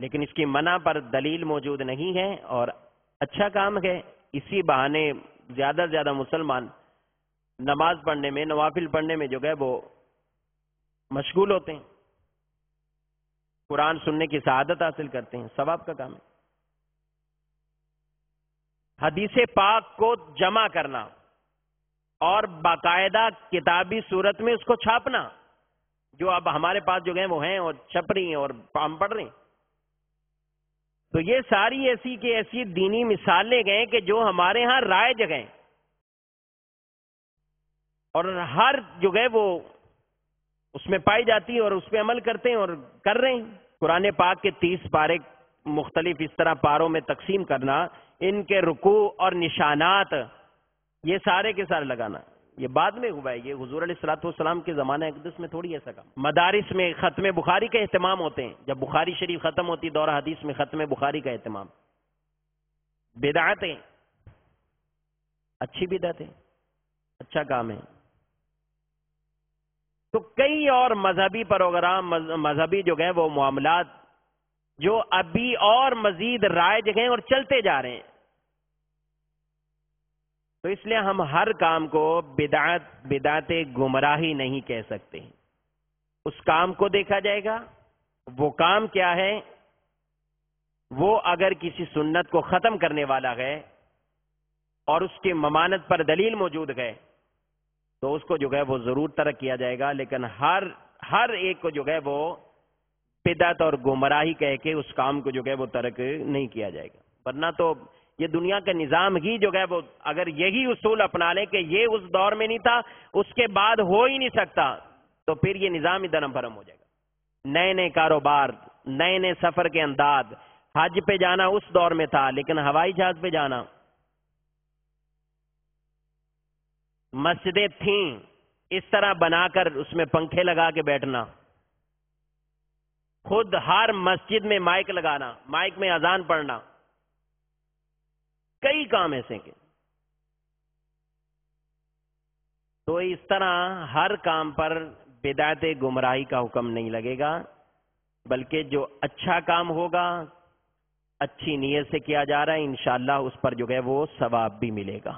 لیکن اس کی منع پر دلیل موجود نہیں ہے اور اچھا کام ہے. اسی بہانے زیادہ سے زیادہ مسلمان نماز پڑھنے میں، نوافل پڑھنے میں جو ہے وہ مشغول ہوتے ہیں، قرآن سننے کی سعادت حاصل کرتے ہیں، ثواب کا کام ہے. حدیث پاک کو جمع کرنا اور باقاعدہ کتابی صورت میں اس کو چھاپنا، جو اب ہمارے پاس جو گئے وہ ہیں اور چھپ رہی ہیں اور ہم پڑھ رہے ہیں. تو یہ ساری ایسی کہ ایسی دینی مثالیں گئے کہ جو ہمارے ہاں رائج گئے اور ہر جو گئے وہ اس میں پائی جاتی ہے اور اس پہ عمل کرتے ہیں اور کر رہے ہیں. قرآن پاک کے 30 پارے مختلف اس طرح پاروں میں تقسیم کرنا، ان کے رکوع اور نشانات یہ سارے کے سارے لگانا، یہ بعد میں ہوا ہے. یہ حضور علیہ الصلوۃ والسلام کے زمانہ اقدس میں تھوڑی ایسا کام. مدارس میں ختم بخاری کا اہتمام ہوتے ہیں، جب بخاری شریف ختم ہوتی دورہ حدیث میں ختم بخاری کا اہتمام. بدعتیں، اچھی بدعت ہے، اچھا کام ہے. تو کئی اور مذہبی پروگرام، مذہبی جو گئے وہ معاملات جو ابھی اور مزید رائج ہیں اور چلتے جا رہے ہیں. تو اس لیے ہم ہر کام کو بدعت گمراہی نہیں کہہ سکتے. اس کام کو دیکھا جائے گا وہ کام کیا ہے. وہ اگر کسی سنت کو ختم کرنے والا ہے اور اس کی ممانت پر دلیل موجود ہے تو اس کو جو ہے وہ ضرور ترک کیا جائے گا. لیکن ہر ایک کو جو ہے وہ بدعت اور گمراہی کہہ کے اس کام کو جو ہے وہ ترک نہیں کیا جائے گا. ورنہ تو یہ دنیا کا نظام ہی جو ہے وہ اگر یہی اصول اپنا لیں کہ یہ اس دور میں نہیں تھا، اس کے بعد ہو ہی نہیں سکتا، تو پھر یہ نظام ہی درم بھرم ہو جائے گا. نئے نئے کاروبار، نئے نئے سفر کے انداز. حج پہ جانا اس دور میں تھا لیکن ہوائی جہاز پہ جانا. مسجدیں تھیں اس طرح بنا کر اس میں پنکھے لگا کے بیٹھنا، خود ہر مسجد میں مائک لگانا، مائک میں اذان پڑھنا، کئی کام ایسے کے. تو اس طرح ہر کام پر بدعت گمراہی کا حکم نہیں لگے گا، بلکہ جو اچھا کام ہوگا اچھی نیت سے کیا جا رہا ہے انشاءاللہ اس پر جو ہے وہ ثواب بھی ملے گا.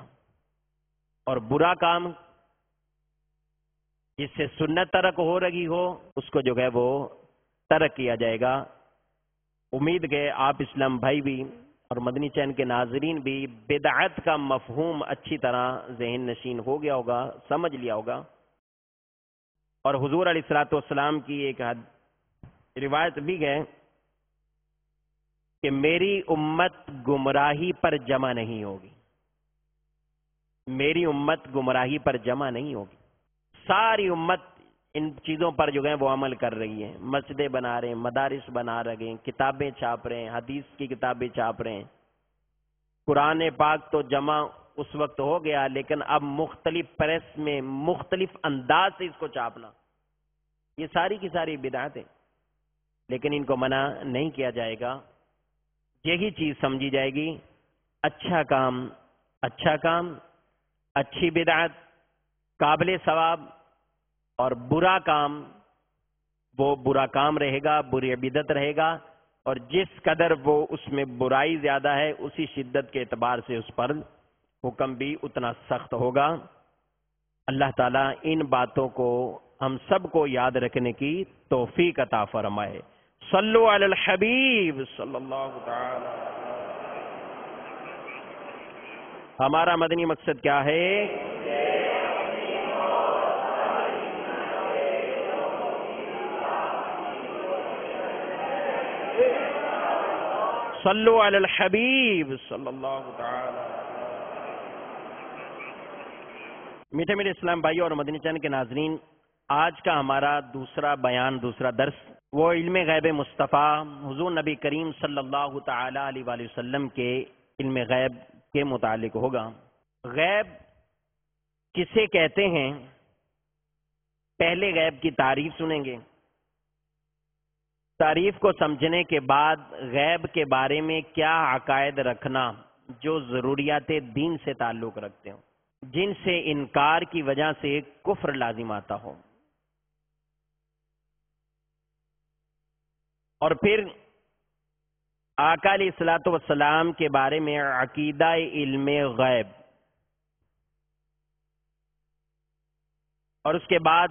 اور برا کام جس سے سنت ترک ہو رہی ہو اس کو جو ہے وہ ترک کیا جائے گا. امید ہے آپ اسلام بھائی بھی اور مدنی چین کے ناظرین بھی بدعت کا مفہوم اچھی طرح ذہن نشین ہو گیا ہوگا، سمجھ لیا ہوگا. اور حضور علیہ الصلوۃ والسلام کی ایک روایت بھی ہے کہ میری امت گمراہی پر جمع نہیں ہوگی. میری امت گمراہی پر جمع نہیں ہوگی. ساری امت ان چیزوں پر جو ہے وہ عمل کر رہی ہے. مسجدیں بنا رہے ہیں، مدارس بنا رہے ہیں، کتابیں چھاپ رہے ہیں، حدیث کی کتابیں چھاپ رہے ہیں. قرآن پاک تو جمع اس وقت ہو گیا لیکن اب مختلف پریس میں مختلف انداز سے اس کو چھاپنا، یہ ساری کی ساری بدعت ہے. لیکن ان کو منع نہیں کیا جائے گا. یہی چیز سمجھی جائے گی اچھا کام اچھی بدعت قابل ثواب، اور برا کام وہ برا کام رہے گا، بری بدعت رہے گا. اور جس قدر وہ اس میں برائی زیادہ ہے اسی شدت کے اعتبار سے اس پر حکم بھی اتنا سخت ہوگا. اللہ تعالیٰ ان باتوں کو ہم سب کو یاد رکھنے کی توفیق عطا فرمائے. صلو علی الحبیب صلی اللہ تعالی. ہمارا مدنی مقصد کیا ہے؟ صلو علی الحبیب صلی اللہ تعالی. میٹھے میٹھے اسلام بھائیوں اور مدنی چینل کے ناظرین، آج کا ہمارا دوسرا بیان، دوسرا درس وہ علم غیب مصطفیٰ حضور نبی کریم صلی اللہ تعالی علیہ وآلہ وسلم کے علم غیب کے متعلق ہوگا۔ غیب کسے کہتے ہیں؟ پہلے غیب کی تعریف سنیں گے، تعریف کو سمجھنے کے بعد غیب کے بارے میں کیا عقائد رکھنا جو ضروریات دین سے تعلق رکھتے ہوں، جن سے انکار کی وجہ سے کفر لازم آتا ہو، اور پھر آقا علیہ الصلوۃ والسلام کے بارے میں عقیدہ علم غیب، اور اس کے بعد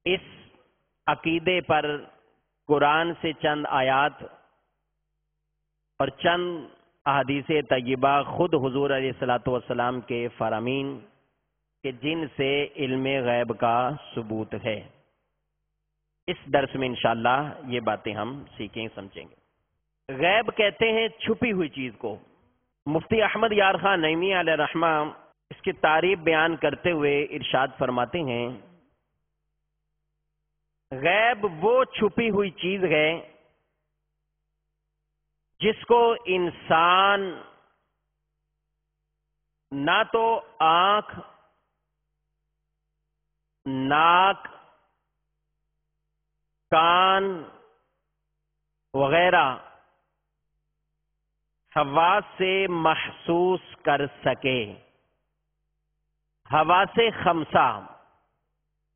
اس عقیدے پر قرآن سے چند آیات اور چند احادیث طیبہ خود حضور علیہ الصلوۃ والسلام کے فرامین کہ جن سے علم غیب کا ثبوت ہے۔ اس درس میں انشاءاللہ یہ باتیں ہم سیکھیں سمجھیں گے۔ غیب کہتے ہیں چھپی ہوئی چیز کو۔ مفتی احمد یار خان نعیمی علیہ رحمہ اس کی تعریف بیان کرتے ہوئے ارشاد فرماتے ہیں، غیب وہ چھپی ہوئی چیز ہے جس کو انسان نہ تو آنکھ، ناک، کان وغیرہ حواس سے محسوس کر سکے۔ حواس خمسہ،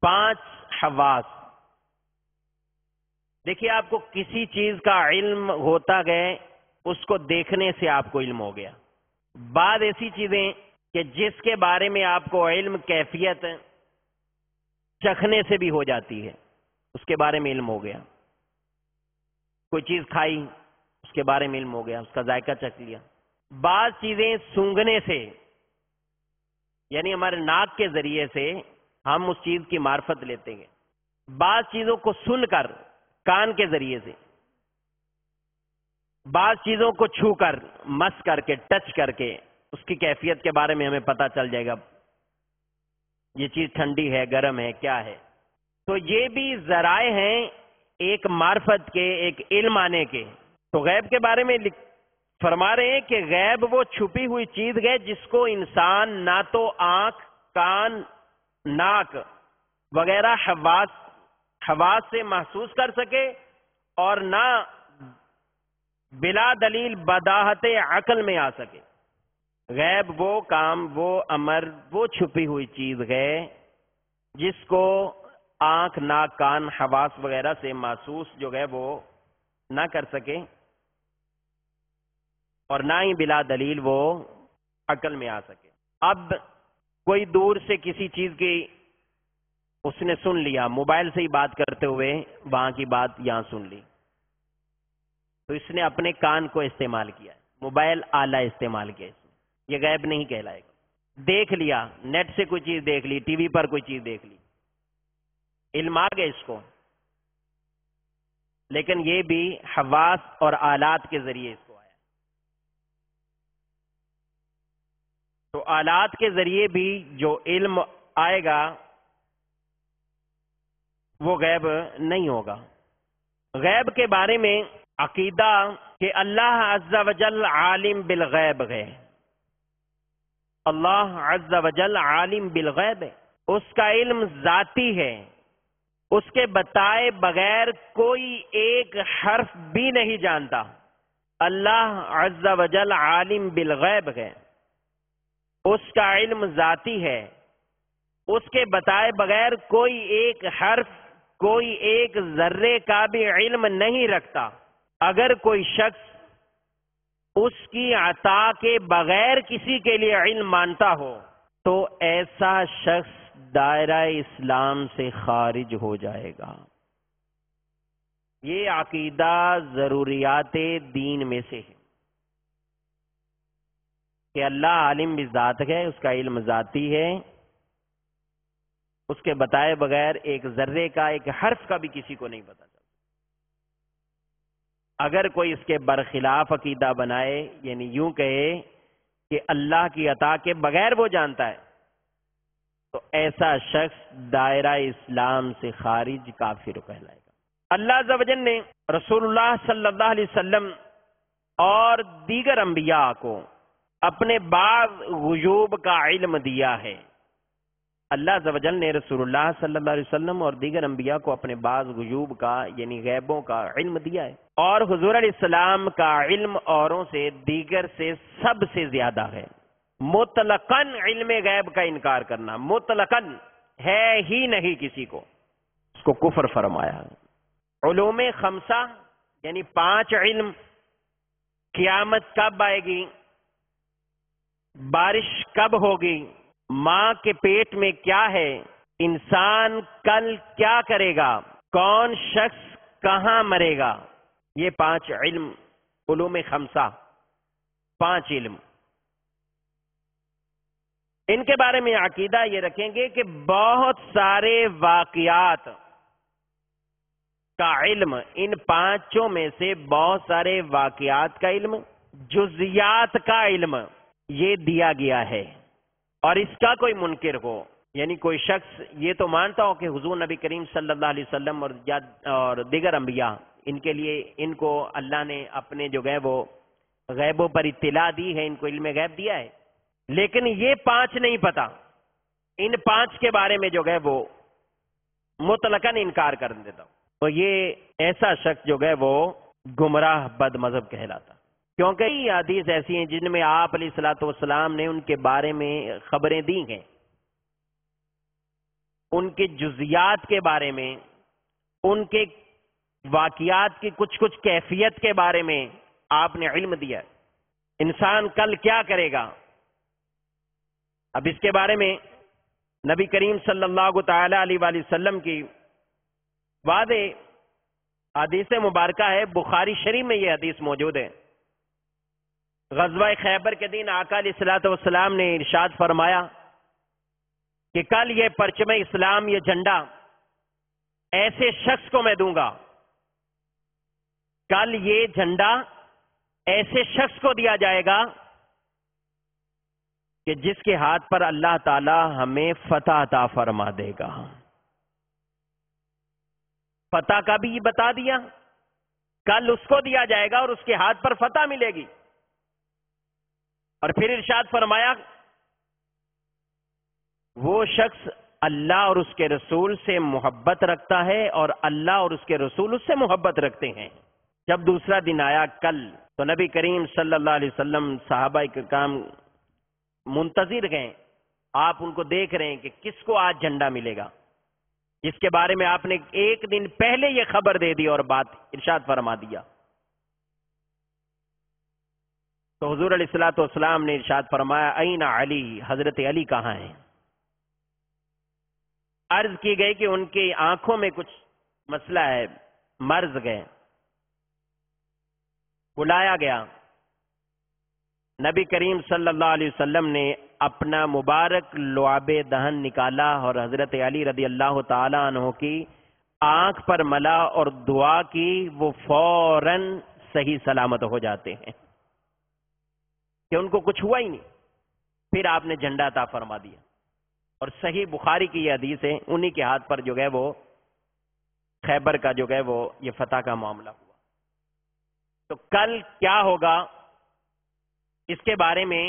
5 حواس۔ دیکھیے، آپ کو کسی چیز کا علم ہوتا گئے، اس کو دیکھنے سے آپ کو علم ہو گیا۔ بعض ایسی چیزیں کہ جس کے بارے میں آپ کو علم کیفیت چکھنے سے بھی ہو جاتی ہے، اس کے بارے میں علم ہو گیا۔ کوئی چیز کھائی، اس کے بارے میں علم ہو گیا، اس کا ذائقہ چکھ لیا۔ بعض چیزیں سونگھنے سے، یعنی ہمارے ناک کے ذریعے سے ہم اس چیز کی معرفت لیتے ہیں۔ بعض چیزوں کو سن کر کان کے ذریعے سے، بعض چیزوں کو چھو کر، مس کر کے، ٹچ کر کے اس کی کیفیت کے بارے میں ہمیں پتہ چل جائے گا، یہ چیز ٹھنڈی ہے، گرم ہے، کیا ہے۔ تو یہ بھی ذرائع ہیں ایک معرفت کے، ایک علم آنے کے۔ تو غیب کے بارے میں فرما رہے ہیں کہ غیب وہ چھپی ہوئی چیز ہے جس کو انسان نہ تو آنکھ، کان، ناک وغیرہ حواس سے محسوس کر سکے، اور نہ بلا دلیل بداہت عقل میں آ سکے۔ غیب وہ کام، وہ امر، وہ چھپی ہوئی چیز ہے جس کو آنکھ، ناک، کان، حواس وغیرہ سے محسوس جو ہے وہ نہ کر سکے، اور نہ ہی بلا دلیل وہ عقل میں آ سکے۔ اب کوئی دور سے کسی چیز کی اس نے سن لیا، موبائل سے ہی بات کرتے ہوئے وہاں کی بات یہاں سن لی، تو اس نے اپنے کان کو استعمال کیا، موبائل آلہ استعمال کیا، اس نے، یہ غیب نہیں کہلائے گا۔ دیکھ لیا، نیٹ سے کوئی چیز دیکھ لی، ٹی وی پر کوئی چیز دیکھ لی، علم آ گیا اس کو، لیکن یہ بھی حواس اور آلات کے ذریعے اس کو آیا۔ تو آلات کے ذریعے بھی جو علم آئے گا وہ غیب نہیں ہوگا۔ غیب کے بارے میں عقیدہ کہ اللہ عز و جل عالم بالغیب ہے، اللہ عز و جل عالم بالغیب ہے، اس کا علم ذاتی ہے، اس کے بتائے بغیر کوئی ایک حرف بھی نہیں جانتا۔ اللہ عز و جل عالم بالغیب ہے، اس کا علم ذاتی ہے، اس کے بتائے بغیر کوئی ایک حرف، کوئی ایک ذرے کا بھی علم نہیں رکھتا۔ اگر کوئی شخص اس کی عطا کے بغیر کسی کے لیے علم مانتا ہو تو ایسا شخص دائرہ اسلام سے خارج ہو جائے گا۔ یہ عقیدہ ضروریات دین میں سے ہے کہ اللہ عالم بذات ہے، اس کا علم ذاتی ہے، اس کے بتائے بغیر ایک ذرے کا، ایک حرف کا بھی کسی کو نہیں پتا چلتا۔ اگر کوئی اس کے برخلاف عقیدہ بنائے، یعنی یوں کہے کہ اللہ کی عطا کے بغیر وہ جانتا ہے، تو ایسا شخص دائرہ اسلام سے خارج کافر کہلائے گا۔ اللہ عز و جل نے رسول اللہ صلی اللہ علیہ وسلم اور دیگر انبیاء کو اپنے بعض غیوب کا علم دیا ہے۔ اللہ عز و جل نے رسول اللہ صلی اللہ علیہ وسلم اور دیگر انبیاء کو اپنے بعض غیوب کا یعنی غیبوں کا علم دیا ہے، اور حضور علیہ السلام کا علم اوروں سے دیگر سے سب سے زیادہ ہے۔ مطلقاً علم غیب کا انکار کرنا، مطلقاً ہے ہی نہیں کسی کو، اس کو کفر فرمایا۔ علوم خمسہ یعنی 5 علم، قیامت کب آئے گی، بارش کب ہوگی، ماں کے پیٹ میں کیا ہے، انسان کل کیا کرے گا، کون شخص کہاں مرے گا، یہ 5 علم، علوم خمسہ، 5 علم، ان کے بارے میں عقیدہ یہ رکھیں گے کہ بہت سارے واقعات کا علم، ان 5 میں سے بہت سارے واقعات کا علم، جزیات کا علم یہ دیا گیا ہے۔ اور اس کا کوئی منکر ہو، یعنی کوئی شخص یہ تو مانتا ہو کہ حضور نبی کریم صلی اللہ علیہ وسلم اور دیگر انبیاء، ان کے لیے ان کو اللہ نے اپنے جو ہے وہ غیبوں پر اطلاع دی ہے، ان کو علم غیب دیا ہے، لیکن یہ 5 نہیں پتا، ان 5 کے بارے میں جو ہے وہ مطلقاً انکار کر دیتا ہوں، تو یہ ایسا شخص جو ہے وہ گمراہ بد مذہب کہلاتا، کیونکہ یہ حدیث ایسی ہیں جن میں آپ علیہ الصلوۃ والسلام نے ان کے بارے میں خبریں دی ہیں، ان کے جزیات کے بارے میں، ان کے واقعات کی کچھ کیفیت کے بارے میں آپ نے علم دیا۔ انسان کل کیا کرے گا، اب اس کے بارے میں نبی کریم صلی اللہ تعالی علیہ وآلہ وسلم کی واضح حدیث مبارکہ ہے، بخاری شریف میں یہ حدیث موجود ہے۔ غزوہ خیبر کے دن آقا علیہ الصلوۃ والسلام نے ارشاد فرمایا کہ کل یہ پرچم اسلام، یہ جھنڈا ایسے شخص کو میں دوں گا، کل یہ جھنڈا ایسے شخص کو دیا جائے گا کہ جس کے ہاتھ پر اللہ تعالی ہمیں فتح عطا فرما دے گا۔ فتح کا بھی بتا دیا، کل اس کو دیا جائے گا اور اس کے ہاتھ پر فتح ملے گی، اور پھر ارشاد فرمایا وہ شخص اللہ اور اس کے رسول سے محبت رکھتا ہے اور اللہ اور اس کے رسول اس سے محبت رکھتے ہیں۔ جب دوسرا دن آیا کل، تو نبی کریم صلی اللہ علیہ وسلم صحابہ کرام منتظر گئے، آپ ان کو دیکھ رہے ہیں کہ کس کو آج جھنڈا ملے گا، جس کے بارے میں آپ نے 1 دن پہلے یہ خبر دے دی اور بات ارشاد فرما دیا۔ تو حضور علیہ الصلوۃ والسلام نے ارشاد فرمایا این علی، حضرت علی کہاں ہیں؟ عرض کی گئی کہ ان کی آنکھوں میں کچھ مسئلہ ہے، مرض گئے، بلایا گیا، نبی کریم صلی اللہ علیہ وسلم نے اپنا مبارک لعاب دہن نکالا اور حضرت علی رضی اللہ تعالی عنہ کی آنکھ پر ملا اور دعا کی، وہ فوراً صحیح سلامت ہو جاتے ہیں کہ ان کو کچھ ہوا ہی نہیں۔ پھر آپ نے جھنڈا عطا فرما دیا، اور صحیح بخاری کی یہ حدیث ہے، انہی کے ہاتھ پر جو ہے وہ خیبر کا جو ہے وہ یہ فتح کا معاملہ ہوا۔ تو کل کیا ہوگا اس کے بارے میں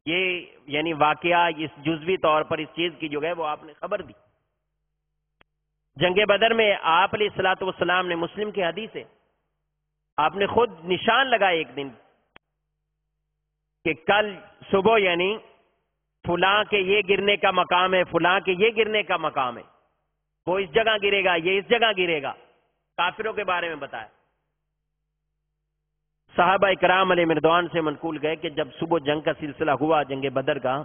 یہ یعنی واقعہ اس جزوی طور پر اس چیز کی جو ہے وہ آپ نے خبر دی۔ جنگ بدر میں آپ علیہ الصلوۃ والسلام نے، مسلم کی حدیث ہے، آپ نے خود نشان لگائے ایک دن کہ کل صبح یعنی فلاں کے یہ گرنے کا مقام ہے، فلاں کے یہ گرنے کا مقام ہے، وہ اس جگہ گرے گا، یہ اس جگہ گرے گا، کافروں کے بارے میں بتایا۔ صحابہ اکرام علیہ مردوان سے منقول گئے کہ جب صبح جنگ کا سلسلہ ہوا، جنگ بدر کا،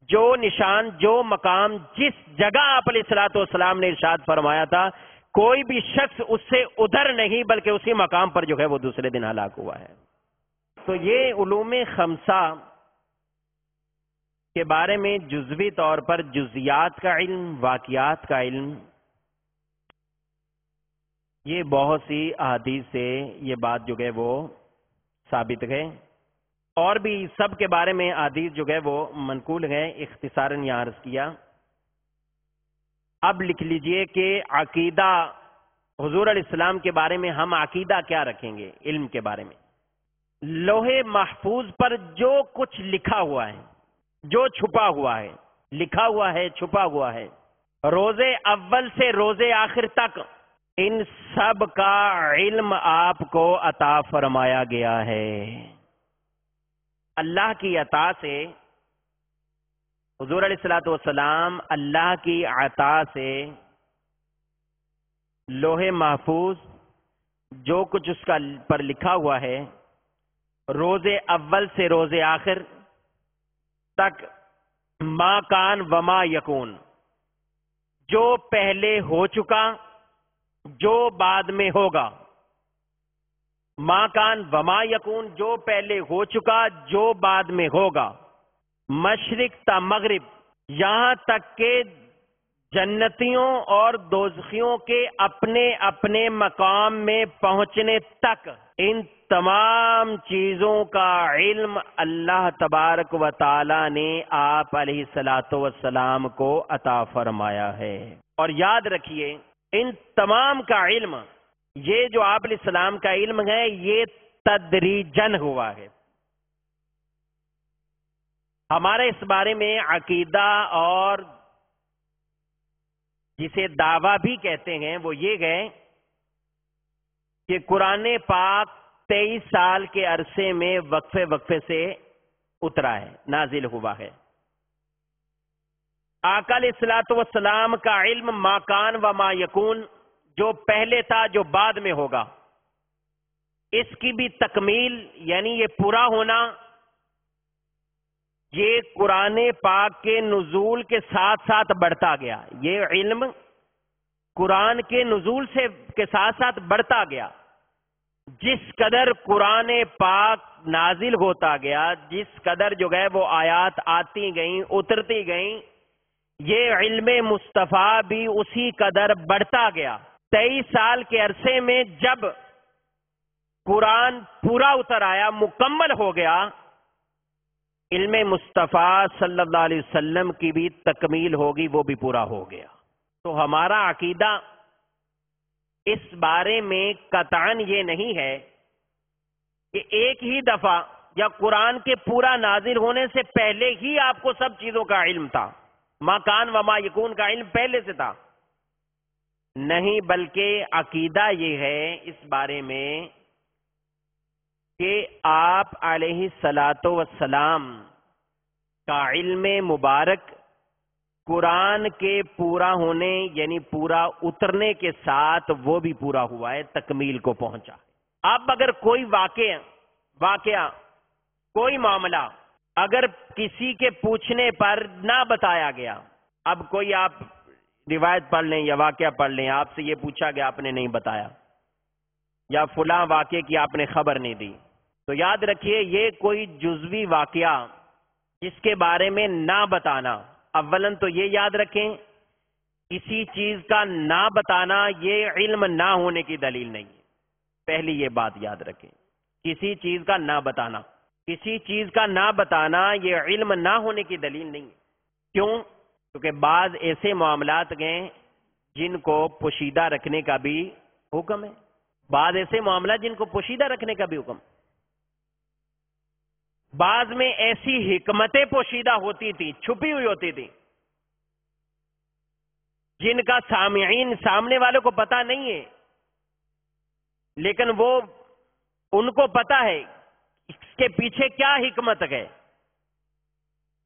جو نشان، جو مقام، جس جگہ آپ علیہ الصلوۃ والسلام نے ارشاد فرمایا تھا، کوئی بھی شخص اس سے ادھر نہیں بلکہ اسی مقام پر جو ہے وہ دوسرے دن ہلاک ہوا ہے۔ تو یہ علوم خمسہ کے بارے میں جزوی طور پر جزیات کا علم، واقعات کا علم، یہ بہت سی احادیث سے یہ بات جو ہے وہ ثابت ہے، اور بھی سب کے بارے میں احادیث جو ہے وہ منقول ہے، اختصاراً یہاں عرض کیا۔ اب لکھ لیجئے کہ عقیدہ حضور علیہ السلام کے بارے میں ہم عقیدہ کیا رکھیں گے؟ علم کے بارے میں لوح محفوظ پر جو کچھ لکھا ہوا ہے، جو چھپا ہوا ہے، لکھا ہوا ہے، چھپا ہوا ہے، روز اول سے روز آخر تک، ان سب کا علم آپ کو عطا فرمایا گیا ہے۔ اللہ کی عطا سے، حضور علیہ الصلوۃ والسلام اللہ کی عطا سے لوح محفوظ جو کچھ اس کا پر لکھا ہوا ہے، روز اول سے روز آخر تک، ما کان وما یکون، جو پہلے ہو چکا، جو بعد میں ہوگا، ما کان وما یکون، جو پہلے ہو چکا، جو بعد میں ہوگا، مشرق تا مغرب، یہاں تک کہ جنتیوں اور دوزخیوں کے اپنے اپنے مقام میں پہنچنے تک، ان تمام چیزوں کا علم اللہ تبارک و تعالی نے آپ علیہ الصلوۃ والسلام کو عطا فرمایا ہے۔ اور یاد رکھیے، ان تمام کا علم، یہ جو آپ علیہ السلام کا علم ہے، یہ تدریجن ہوا ہے۔ ہمارے اس بارے میں عقیدہ اور جسے دعویٰ بھی کہتے ہیں وہ یہ ہے کہ قرآن پاک 23 سال کے عرصے میں وقفے وقفے سے اترا ہے، نازل ہوا ہے۔ آقا علیہ الصلوۃ والسلام کا علم ما کان و ما یکون، جو پہلے تھا، جو بعد میں ہوگا، اس کی بھی تکمیل یعنی یہ پورا ہونا، یہ قرآن پاک کے نزول کے ساتھ ساتھ بڑھتا گیا۔ یہ علم قرآن کے نزول کے ساتھ ساتھ بڑھتا گیا۔ جس قدر قرآن پاک نازل ہوتا گیا، جس قدر جو ہے وہ آیات آتی گئیں، اترتی گئیں، یہ علم مصطفیٰ بھی اسی قدر بڑھتا گیا۔ 23 سال کے عرصے میں جب قرآن پورا اتر آیا، مکمل ہو گیا، علم مصطفیٰ صلی اللہ علیہ وسلم کی بھی تکمیل ہوگی، وہ بھی پورا ہو گیا۔ تو ہمارا عقیدہ اس بارے میں قطعاً یہ نہیں ہے کہ ایک ہی دفعہ یا قرآن کے پورا نازل ہونے سے پہلے ہی آپ کو سب چیزوں کا علم تھا، ما کان و ما یکون کا علم پہلے سے تھا۔ نہیں، بلکہ عقیدہ یہ ہے اس بارے میں کہ آپ علیہ الصلوۃ والسلام کا علم مبارک قرآن کے پورا ہونے یعنی پورا اترنے کے ساتھ وہ بھی پورا ہوا ہے، تکمیل کو پہنچا۔ اب اگر کوئی واقعہ کوئی معاملہ اگر کسی کے پوچھنے پر نہ بتایا گیا، اب کوئی آپ روایت پڑھ لیں یا واقعہ پڑھ لیں، آپ سے یہ پوچھا گیا، آپ نے نہیں بتایا، یا فلاں واقعے کی آپ نے خبر نہیں دی، تو یاد رکھیے یہ کوئی جزوی واقعہ جس کے بارے میں نہ بتانا، اولاً تو یہ یاد رکھیں، کسی چیز کا نہ بتانا یہ علم نہ ہونے کی دلیل نہیں ہے۔ پہلی یہ بات یاد رکھیں، کسی چیز کا نہ بتانا، کسی چیز کا نہ بتانا یہ علم نہ ہونے کی دلیل نہیں ہے۔ کیوں؟ کیونکہ بعض ایسے معاملات ہیں جن کو پوشیدہ رکھنے کا بھی حکم ہے، بعض ایسے معاملات جن کو پوشیدہ رکھنے کا بھی حکم، بعض میں ایسی حکمتیں پوشیدہ ہوتی تھی، چھپی ہوئی ہوتی تھی، جن کا سامعین، سامنے والوں کو پتا نہیں ہے، لیکن وہ ان کو پتا ہے اس کے پیچھے کیا حکمت ہے،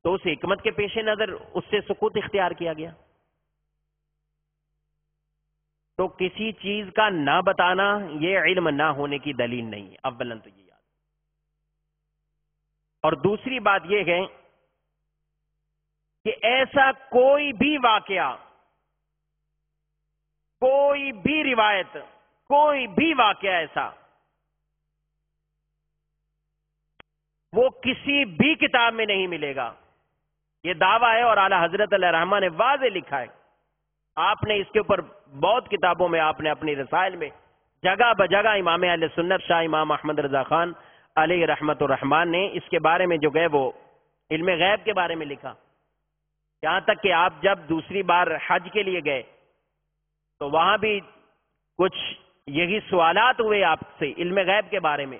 تو اس حکمت کے پیش نظر اس سے سکوت اختیار کیا گیا۔ تو کسی چیز کا نہ بتانا یہ علم نہ ہونے کی دلیل نہیں ہے، اولاً تو یہ یاد۔ اور دوسری بات یہ ہے کہ ایسا کوئی بھی واقعہ، کوئی بھی روایت، کوئی بھی واقعہ ایسا وہ کسی بھی کتاب میں نہیں ملے گا، یہ دعویٰ ہے، اور اعلی حضرت علیہ رحمہ نے واضح لکھا ہے۔ آپ نے اس کے اوپر بہت کتابوں میں، آپ نے اپنی رسائل میں جگہ بجگہ، امام اہل سنت شاہ امام احمد رضا خان علیہ رحمت الرحمان نے اس کے بارے میں جو گئے وہ علم غیب کے بارے میں لکھا۔ یہاں تک کہ آپ جب دوسری بار حج کے لیے گئے تو وہاں بھی کچھ یہی سوالات ہوئے آپ سے علم غیب کے بارے میں،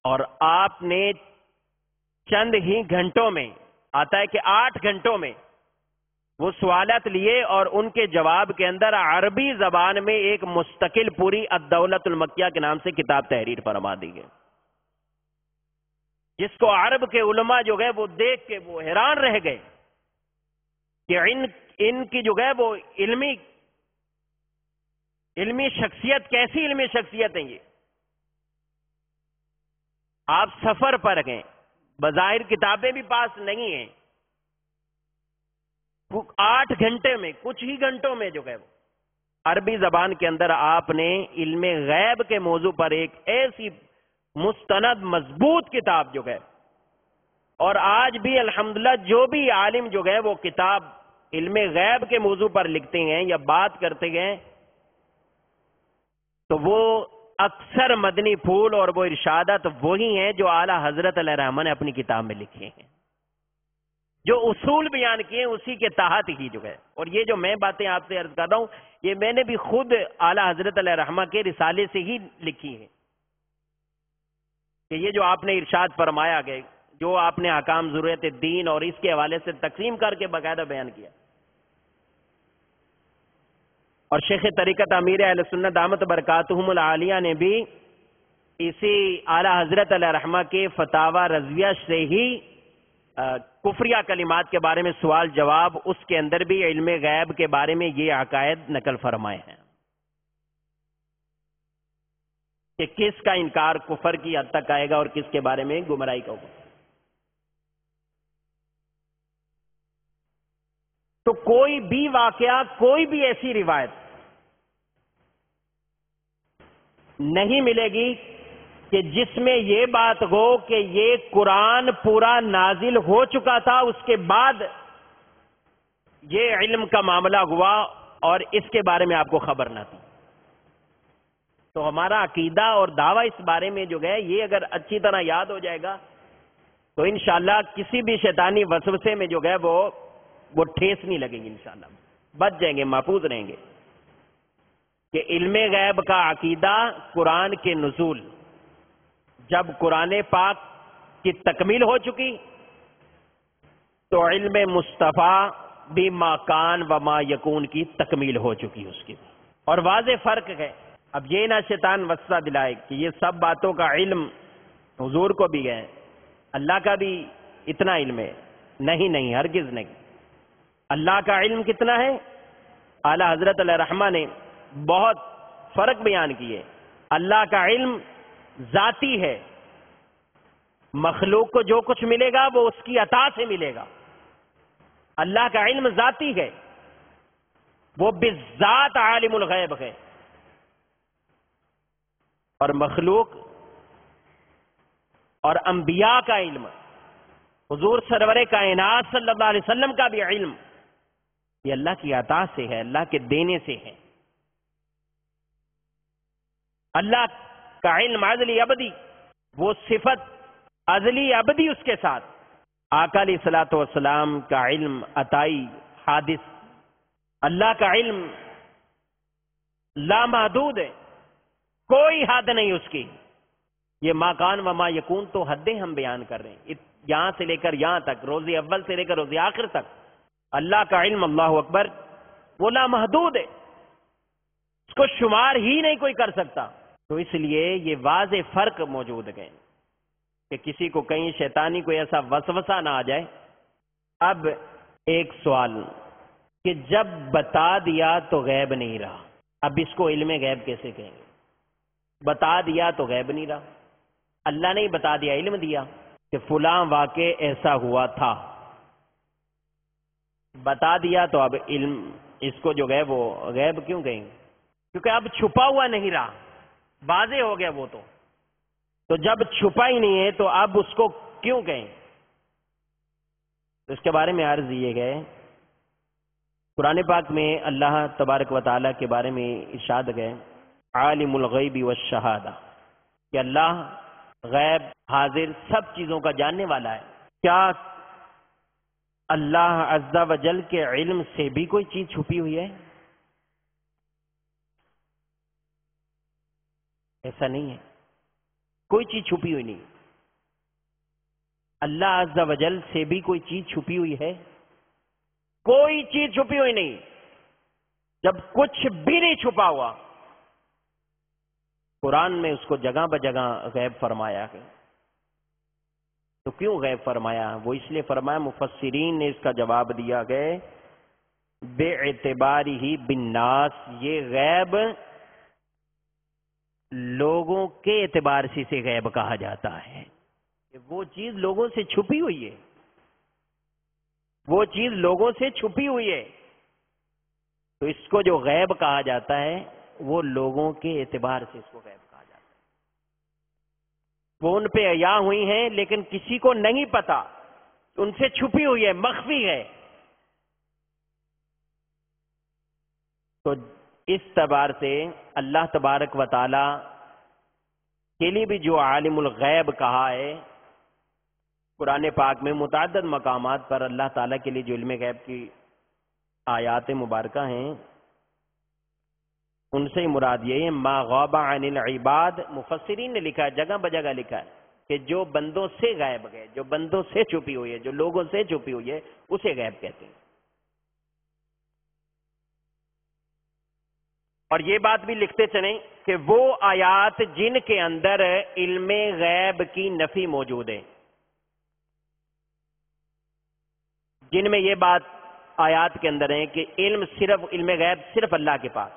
اور آپ نے چند ہی گھنٹوں میں، آتا ہے کہ 8 گھنٹوں میں وہ سوالات لیے اور ان کے جواب کے اندر عربی زبان میں ایک مستقل پوری الدولۃ المکیہ کے نام سے کتاب تحریر فرما دی گئی، جس کو عرب کے علماء جو گئے وہ دیکھ کے وہ حیران رہ گئے کہ ان کی جو ہے وہ علمی شخصیت، کیسی علمی شخصیت ہے یہ۔ آپ سفر پر گئے، بظاہر کتابیں بھی پاس نہیں ہیں، 8 گھنٹے میں، کچھ ہی گھنٹوں میں جو ہے وہ عربی زبان کے اندر آپ نے علم غیب کے موضوع پر ایک ایسی مستند مضبوط کتاب جو ہے، اور آج بھی الحمدللہ جو بھی عالم جو ہے وہ کتاب علم غیب کے موضوع پر لکھتے ہیں یا بات کرتے ہیں تو وہ اکثر مدنی پھول اور وہ ارشادات وہی ہیں جو اعلی حضرت علیہ الرحمہ نے اپنی کتاب میں لکھے ہیں، جو اصول بیان کیے اسی کے تحت ہی جو ہے۔ اور یہ جو میں باتیں آپ سے عرض کر رہا ہوں یہ میں نے بھی خود اعلی حضرت علیہ الرحمہ کے رسالے سے ہی لکھی ہیں کہ یہ جو آپ نے ارشاد فرمایا گئے، جو آپ نے احکام ضرورت دین اور اس کے حوالے سے تقسیم کر کے باقاعدہ بیان کیا، اور شیخ طریقت امیر اہل سنت دامت برکاتہم العالیہ نے بھی اسی اعلی حضرت علیہ الرحمہ کے فتاوی رضویہ سے ہی کفریہ کلمات کے بارے میں سوال جواب، اس کے اندر بھی علم غیب کے بارے میں یہ عقائد نقل فرمائے ہیں کہ کس کا انکار کفر کی حد تک آئے گا اور کس کے بارے میں گمراہی کا ہوگا۔ تو کوئی بھی واقعہ، کوئی بھی ایسی روایت نہیں ملے گی کہ جس میں یہ بات ہو کہ یہ قرآن پورا نازل ہو چکا تھا، اس کے بعد یہ علم کا معاملہ ہوا اور اس کے بارے میں آپ کو خبر نہ تھی۔ تو ہمارا عقیدہ اور دعویٰ اس بارے میں جو ہے یہ اگر اچھی طرح یاد ہو جائے گا تو انشاءاللہ کسی بھی شیطانی وسوسے میں جو ہے وہ ٹھیس نہیں لگیں گے، انشاءاللہ بچ جائیں گے، محفوظ رہیں گے کہ علم غیب کا عقیدہ قرآن کے نزول، جب قرآن پاک کی تکمیل ہو چکی تو علم مصطفیٰ بھی ما کان و ما یکون کی تکمیل ہو چکی اس کی، اور واضح فرق ہے۔ اب یہ نہ شیطان وسوسہ دلائے کہ یہ سب باتوں کا علم حضور کو بھی ہے، اللہ کا بھی اتنا علم ہے، نہیں، ہرگز نہیں۔ اللہ کا علم کتنا ہے؟ اعلی حضرت علیہ الرحمہ نے بہت فرق بیان کیے۔ اللہ کا علم ذاتی ہے، مخلوق کو جو کچھ ملے گا وہ اس کی عطا سے ملے گا۔ اللہ کا علم ذاتی ہے، وہ بالذات عالم الغیب ہے، اور مخلوق اور انبیاء کا علم، حضور سرور کائنات صلی اللہ علیہ وسلم کا بھی علم، یہ اللہ کی عطا سے ہے، اللہ کے دینے سے ہے۔ اللہ کا علم ازلی ابدی، وہ صفت ازلی ابدی اس کے ساتھ۔ آقا علیہ الصلوۃ والسلام کا علم عطائی حادث، اللہ کا علم لامحدود ہے، کوئی حد نہیں اس کی۔ یہ ما کان و ما یکون تو حدیں ہم بیان کر رہے ہیں، یہاں سے لے کر یہاں تک، روز اول سے لے کر روز آخر تک اللہ کا علم، اللہ اکبر، وہ لامحدود ہے، اس کو شمار ہی نہیں کوئی کر سکتا۔ تو اس لیے یہ واضح فرق موجود ہے کہ کسی کو کہیں شیطانی کوئی ایسا وسوسہ نہ آ جائے۔ اب ایک سوال کہ جب بتا دیا تو غیب نہیں رہا، اب اس کو علم غیب کیسے کہیں گے؟ بتا دیا تو غیب نہیں رہا، اللہ نے بتا دیا، علم دیا کہ فلاں واقع ایسا ہوا تھا، بتا دیا تو اب علم اس کو جو ہے وہ غیب کیوں کہیں گے؟ کیونکہ اب چھپا ہوا نہیں رہا، واضح ہو گیا وہ تو جب چھپا ہی نہیں ہے تو اب اس کو کیوں کہیں؟ تو اس کے بارے میں عرض یہ گئے، قرآن پاک میں اللہ تبارک و تعالیٰ کے بارے میں ارشاد گئے عالم الغیب والشہادہ، کہ اللہ غیب حاضر سب چیزوں کا جاننے والا ہے۔ کیا اللہ عز و جل کے علم سے بھی کوئی چیز چھپی ہوئی ہے؟ ایسا نہیں ہے، کوئی چیز چھپی ہوئی نہیں۔ اللہ عز و جل سے بھی کوئی چیز چھپی ہوئی ہے؟ کوئی چیز چھپی ہوئی نہیں۔ جب کچھ بھی نہیں چھپا ہوا، قرآن میں اس کو جگہ بجگہ غیب فرمایا ہے۔ تو کیوں غیب فرمایا؟ وہ اس لیے فرمایا، مفسرین نے اس کا جواب دیا کہ بے اعتباری ہی بالناس، یہ غیب لوگوں کے اعتبار سے اسے غیب کہا جاتا ہے کہ وہ چیز لوگوں سے چھپی ہوئی ہے، وہ چیز لوگوں سے چھپی ہوئی ہے، تو اس کو جو غیب کہا جاتا ہے وہ لوگوں کے اعتبار سے اس کو غیب کہا جاتا ہے۔ وہ ان پہ عیا ہوئی ہیں لیکن کسی کو نہیں پتا، ان سے چھپی ہوئی ہے، مخفی ہے۔ تو اس اعتبار سے اللہ تبارک و تعالی کے لیے بھی جو عالم الغیب کہا ہے، قرآن پاک میں متعدد مقامات پر اللہ تعالیٰ کے لیے جو علم غیب کی آیات مبارکہ ہیں، ان سے مراد یہ ہے ما غاب عن العباد۔ مفسرین نے لکھا ہے، جگہ بجگہ لکھا ہے کہ جو بندوں سے غائب گئے، جو بندوں سے چھپی ہوئی ہے، جو لوگوں سے چھپی ہوئی ہے، اسے غیب کہتے ہیں۔ اور یہ بات بھی لکھتے چلیں کہ وہ آیات جن کے اندر علم غیب کی نفی موجود ہے، جن میں یہ بات آیات کے اندر ہے کہ علم غیب صرف اللہ کے پاس،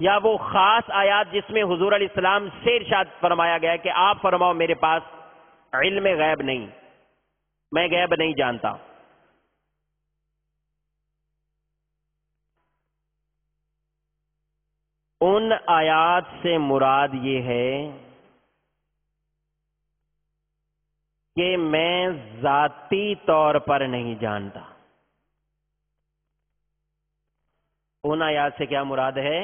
یا وہ خاص آیات جس میں حضور علیہ السلام سے ارشاد فرمایا گیا ہے کہ آپ فرماؤ میرے پاس علم غیب نہیں، میں غیب نہیں جانتا۔ ان آیات سے مراد یہ ہے کہ میں ذاتی طور پر نہیں جانتا۔ ان آیات سے کیا مراد ہے؟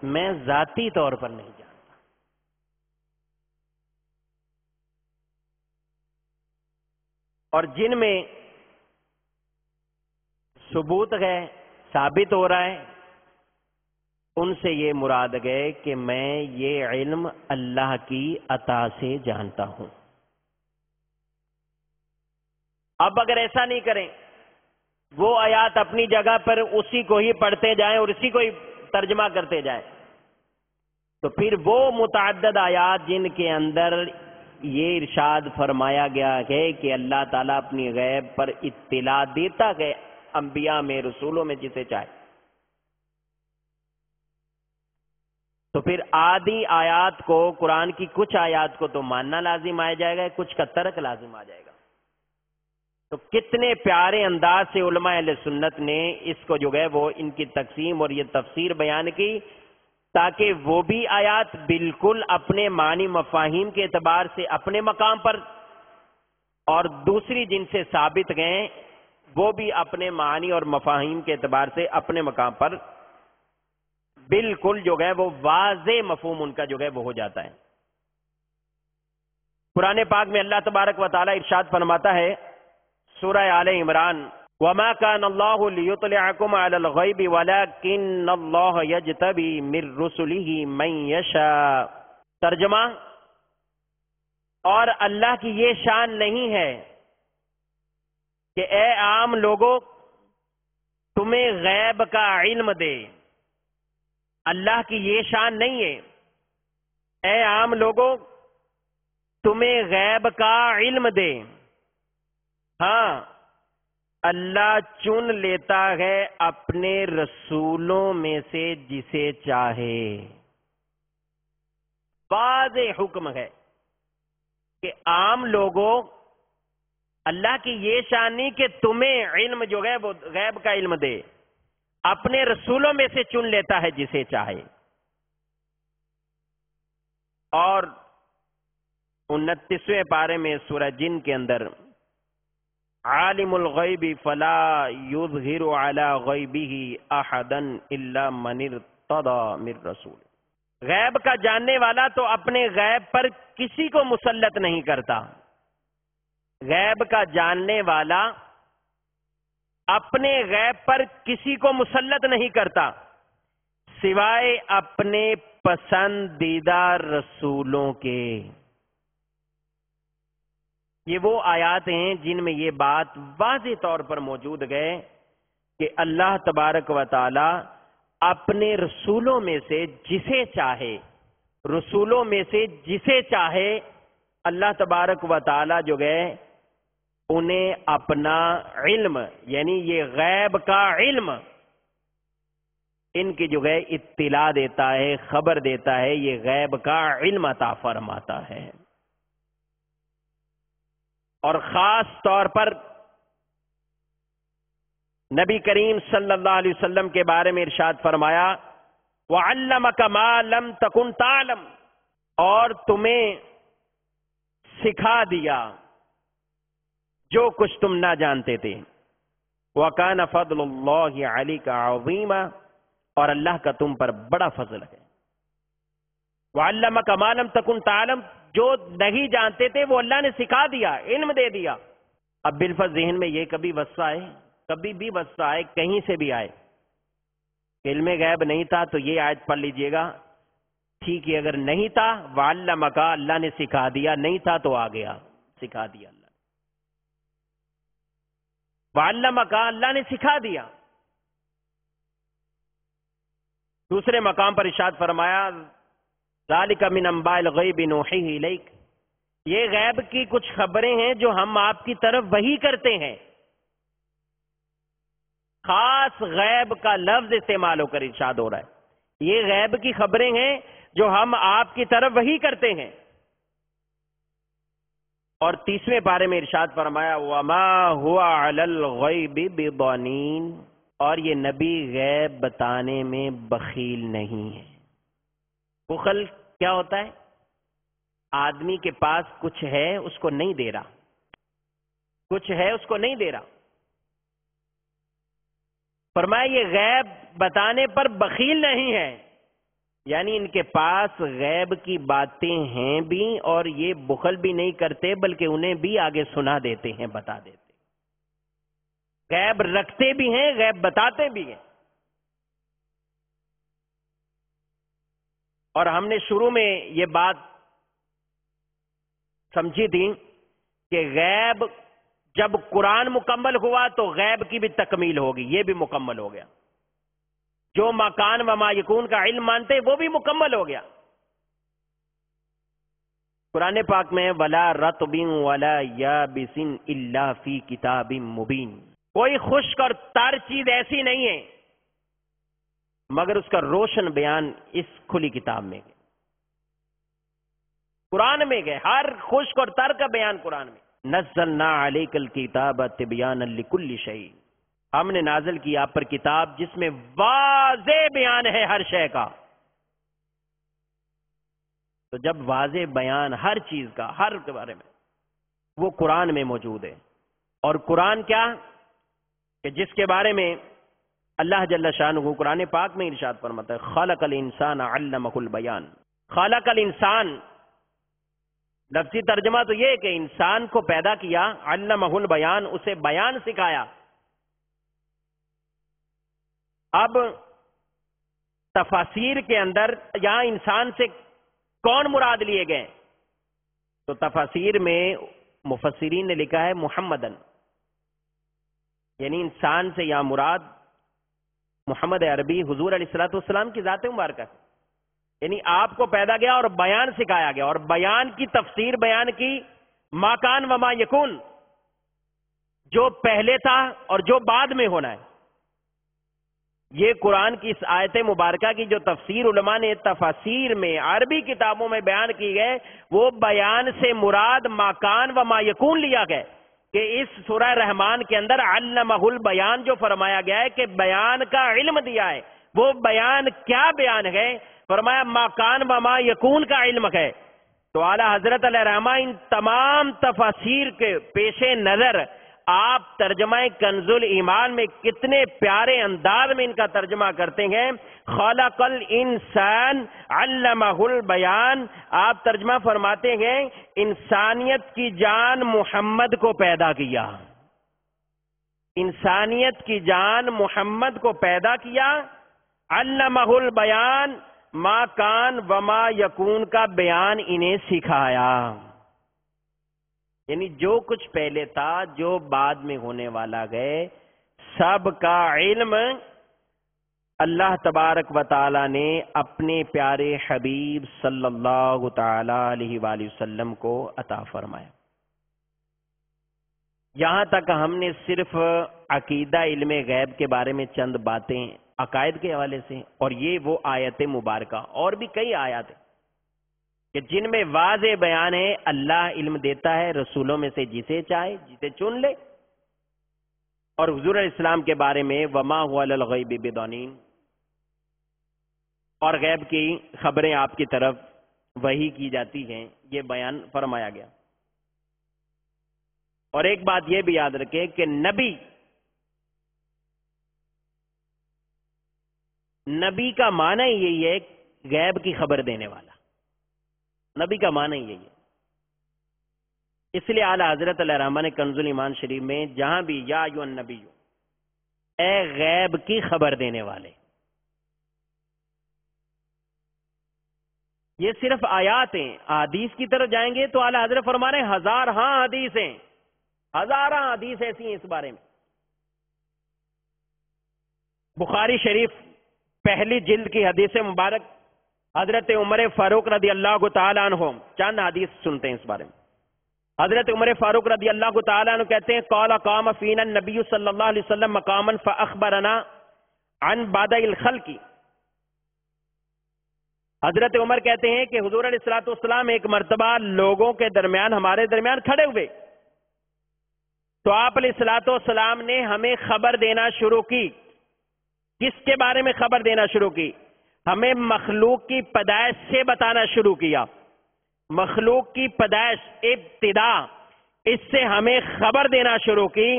میں ذاتی طور پر نہیں جانتا۔ اور جن میں ثبوت ہے، ثابت ہو رہا ہے، ان سے یہ مراد گئے کہ میں یہ علم اللہ کی عطا سے جانتا ہوں۔ اب اگر ایسا نہیں کریں، وہ آیات اپنی جگہ پر اسی کو ہی پڑھتے جائیں اور اسی کو ہی ترجمہ کرتے جائیں، تو پھر وہ متعدد آیات جن کے اندر یہ ارشاد فرمایا گیا ہے کہ اللہ تعالیٰ اپنی غیب پر اطلاع دیتا ہے انبیاء میں، رسولوں میں، جسے چاہے، تو پھر آدھی آیات کو، قرآن کی کچھ آیات کو تو ماننا لازم آ جائے گا، کچھ کا ترک لازم آ جائے گا۔ تو کتنے پیارے انداز سے علماء اہل سنت نے اس کو جو ہے وہ ان کی تقسیم اور یہ تفسیر بیان کی، تاکہ وہ بھی آیات بالکل اپنے معنی مفاہیم کے اعتبار سے اپنے مقام پر، اور دوسری جن سے ثابت گئے وہ بھی اپنے معنی اور مفاہیم کے اعتبار سے اپنے مقام پر بالکل جو ہے وہ واضح مفہوم ان کا جو ہے وہ ہو جاتا ہے۔ قرآن پاک میں اللہ تبارک و تعالی ارشاد فرماتا ہے سورہ آل عمران، وَمَا كَانَ اللَّهُ لِيُطْلِعَكُمْ عَلَى الْغَيْبِ وَلَكِنَّ اللَّهَ يَجْتَبِي مِن رُّسُلِهِ مَن يَشَاءُ۔ ترجمہ، اور اللہ کی یہ شان نہیں ہے کہ اے عام لوگوں تمہیں غیب کا علم دے، اللہ کی یہ شان نہیں ہے اے عام لوگوں تمہیں غیب کا علم دے، ہاں اللہ چن لیتا ہے اپنے رسولوں میں سے جسے چاہے۔ واضح حکم ہے کہ عام لوگوں اللہ کی یہ شان نہیں کہ تمہیں علم جو ہے وہ غیب کا علم دے، اپنے رسولوں میں سے چن لیتا ہے جسے چاہے۔ اور 29ویں پارے میں سورہ جن کے اندر عالم الغیب فلا یظہر علی غیبہ احدا الا من ارتضی من رسول۔ غیب کا جاننے والا تو اپنے غیب پر کسی کو مسلط نہیں کرتا، غیب کا جاننے والا اپنے غیب پر کسی کو مسلط نہیں کرتا، سوائے اپنے پسندیدہ رسولوں کے. یہ وہ آیات ہیں جن میں یہ بات واضح طور پر موجود ہے کہ اللہ تبارک و تعالی اپنے رسولوں میں سے جسے چاہے اللہ تبارک و تعالی جو ہے انہیں اپنا علم، یعنی یہ غیب کا علم، ان کی جو ہے اطلاع دیتا ہے، خبر دیتا ہے، یہ غیب کا علم عطا فرماتا ہے. اور خاص طور پر نبی کریم صلی اللہ علیہ وسلم کے بارے میں ارشاد فرمایا وَعَلَّمَكَ مَا لَمْ تَكُنْ تَعْلَمْ، اور تمہیں سکھا دیا جو کچھ تم نہ جانتے تھے. وَكَانَ فَضْلُ اللَّهِ عَلَيْكَ عَظِيمًا، اور اللہ کا تم پر بڑا فضل ہے. وَعَلَّمَكَ مَا لَمْ تَكُنْ تَعْلَمْ، جو نہیں جانتے تھے وہ اللہ نے سکھا دیا، علم دے دیا. اب بالفرض ذہن میں یہ کبھی وصف آئے، کبھی بھی وصف آئے، کہیں سے بھی آئے، علم غیب نہیں تھا تو یہ آیت پڑھ لیجئے گا. ٹھیک ہے، اگر نہیں تھا وَعَلَّمَكَ، اللہ نے سکھا دیا، نہیں تھا تو آ گیا، سکھا دیا اللہ. وَعَلَّمَكَ، اللہ نے سکھا دیا. دوسرے مقام پر ارشاد فرمایا ذَلِكَ مِنْ أَنْبَاءِ الْغَيْبِ نُوحِيهِ إِلَيْكَ، یہ غیب کی کچھ خبریں ہیں جو ہم آپ کی طرف وحی کرتے ہیں. خاص غیب کا لفظ استعمال ہو کر ارشاد ہو رہا ہے، یہ غیب کی خبریں ہیں جو ہم آپ کی طرف وحی کرتے ہیں. اور تیسویں پارے میں ارشاد فرمایا وَمَا هُوَ عَلَى الْغَيْبِ بِضَنِينٍ، اور یہ نبی غیب بتانے میں بخیل نہیں ہے. بخل کیا ہوتا ہے؟ آدمی کے پاس کچھ ہے اس کو نہیں دے رہا، کچھ ہے اس کو نہیں دے رہا. فرمایا یہ غیب بتانے پر بخیل نہیں ہے، یعنی ان کے پاس غیب کی باتیں ہیں بھی اور یہ بخل بھی نہیں کرتے بلکہ انہیں بھی آگے سنا دیتے ہیں، بتا دیتے. غیب رکھتے بھی ہیں، غیب بتاتے بھی ہیں. اور ہم نے شروع میں یہ بات سمجھی تھی کہ غیب جب قرآن مکمل ہوا تو غیب کی بھی تکمیل ہوگی، یہ بھی مکمل ہو گیا. جو مکان وما یکون کا علم مانتے وہ بھی مکمل ہو گیا. قرآن پاک میں وَلَا رَطْبٍ وَلَا يَابِسٍ إِلَّا فِي كِتَابٍ مُبِينٍ، کوئی خشک اور تر چیز ایسی نہیں ہے مگر اس کا روشن بیان اس کھلی کتاب میں گئے، قرآن میں گئے. ہر خشک اور تر کا بیان قرآن میں. نزلنا علیک الکتاب تبیانا لکل شیء، ہم نے نازل کی آپ پر کتاب جس میں واضح بیان ہے ہر شے کا. تو جب واضح بیان ہر چیز کا، ہر کے بارے میں، وہ قرآن میں موجود ہے. اور قرآن کیا کہ جس کے بارے میں اللہ جل شانہ قرآن پاک میں ارشاد فرماتا ہے خلق الانسان علمہ البیان. خلق الانسان، لفظی ترجمہ تو یہ ہے کہ انسان کو پیدا کیا، علمہ البیان، اسے بیان سکھایا. اب تفاسیر کے اندر یہاں انسان سے کون مراد لیے گئے؟ تو تفاسیر میں مفسرین نے لکھا ہے محمدن، یعنی انسان سے یہاں مراد محمد عربی حضور علیہ الصلوۃ والسلام کی ذات مبارکہ، یعنی آپ کو پیدا گیا اور بیان سکھایا گیا. اور بیان کی تفسیر بیان کی ما کان وما یکون، جو پہلے تھا اور جو بعد میں ہونا ہے. یہ قرآن کی اس آیت مبارکہ کی جو تفسیر علماء نے تفاسیر میں عربی کتابوں میں بیان کی گئے، وہ بیان سے مراد ما کان وما یکون لیا گیا کہ اس سورہ رحمان کے اندر علمہ البیان جو فرمایا گیا ہے کہ بیان کا علم دیا ہے. وہ بیان کیا بیان ہے؟ فرمایا ما کان وما یکون کا علم ہے. تو اعلی حضرت علیہ رحمہ ان تمام تفاسیر کے پیش نظر آپ ترجمہ کنز الایمان میں کتنے پیارے انداز میں ان کا ترجمہ کرتے ہیں. خلق الانسان علمہ البیان، آپ ترجمہ فرماتے ہیں انسانیت کی جان محمد کو پیدا کیا، انسانیت کی جان محمد کو پیدا کیا علمہ البیان، ما کان وما یکون کا بیان انہیں سکھایا. یعنی جو کچھ پہلے تھا، جو بعد میں ہونے والا گئے، سب کا علم اللہ تبارک و تعالی نے اپنے پیارے حبیب صلی اللہ تعالی علیہ وآلہ وسلم کو عطا فرمایا. یہاں تک ہم نے صرف عقیدہ علم غیب کے بارے میں چند باتیں عقائد کے حوالے سے، اور یہ وہ آیت مبارکہ، اور بھی کئی آیات ہیں کہ جن میں واضح بیان ہے اللہ علم دیتا ہے رسولوں میں سے جسے چاہے، جسے چن لے. اور حضور علیہ السلام کے بارے میں وما هو علی الغیب بضنین، اور غیب کی خبریں آپ کی طرف وحی کی جاتی ہیں، یہ بیان فرمایا گیا. اور ایک بات یہ بھی یاد رکھیں کہ نبی کا معنی یہی ہے غیب کی خبر دینے والا. نبی کا معنی یہی ہے. اس لیے اعلیٰ حضرت علیہ الرحمہ نے کنز الایمان شریف میں جہاں بھی یا ایھا النبی، اے غیب کی خبر دینے والے، یہ صرف آیات ہیں. حدیث کی طرف جائیں گے تو اعلیٰ حضرت فرما رہے ہیں ہزارہ حدیث ہیں، ہزارہ حدیث ایسی ہیں اس بارے میں. بخاری شریف پہلی جلد کی حدیث مبارک حضرت عمر فاروق رضی اللہ تعالیٰ عنہ، چند حدیث سنتے ہیں اس بارے میں. حضرت عمر فاروق رضی اللہ تعالیٰ عنہ کہتے ہیں قال قام فینا النبی صلی اللہ علیہ وسلم مقاما فاخبرنا عن بدء الخلق. حضرت عمر کہتے ہیں کہ حضور علیہ السلام ایک مرتبہ لوگوں کے درمیان، ہمارے درمیان کھڑے ہوئے، تو آپ علیہ السلام نے ہمیں خبر دینا شروع کی. کس کے بارے میں خبر دینا شروع کی؟ ہمیں مخلوق کی پیدائش سے بتانا شروع کیا. مخلوق کی پیدائش، ابتدا، اس سے ہمیں خبر دینا شروع کی.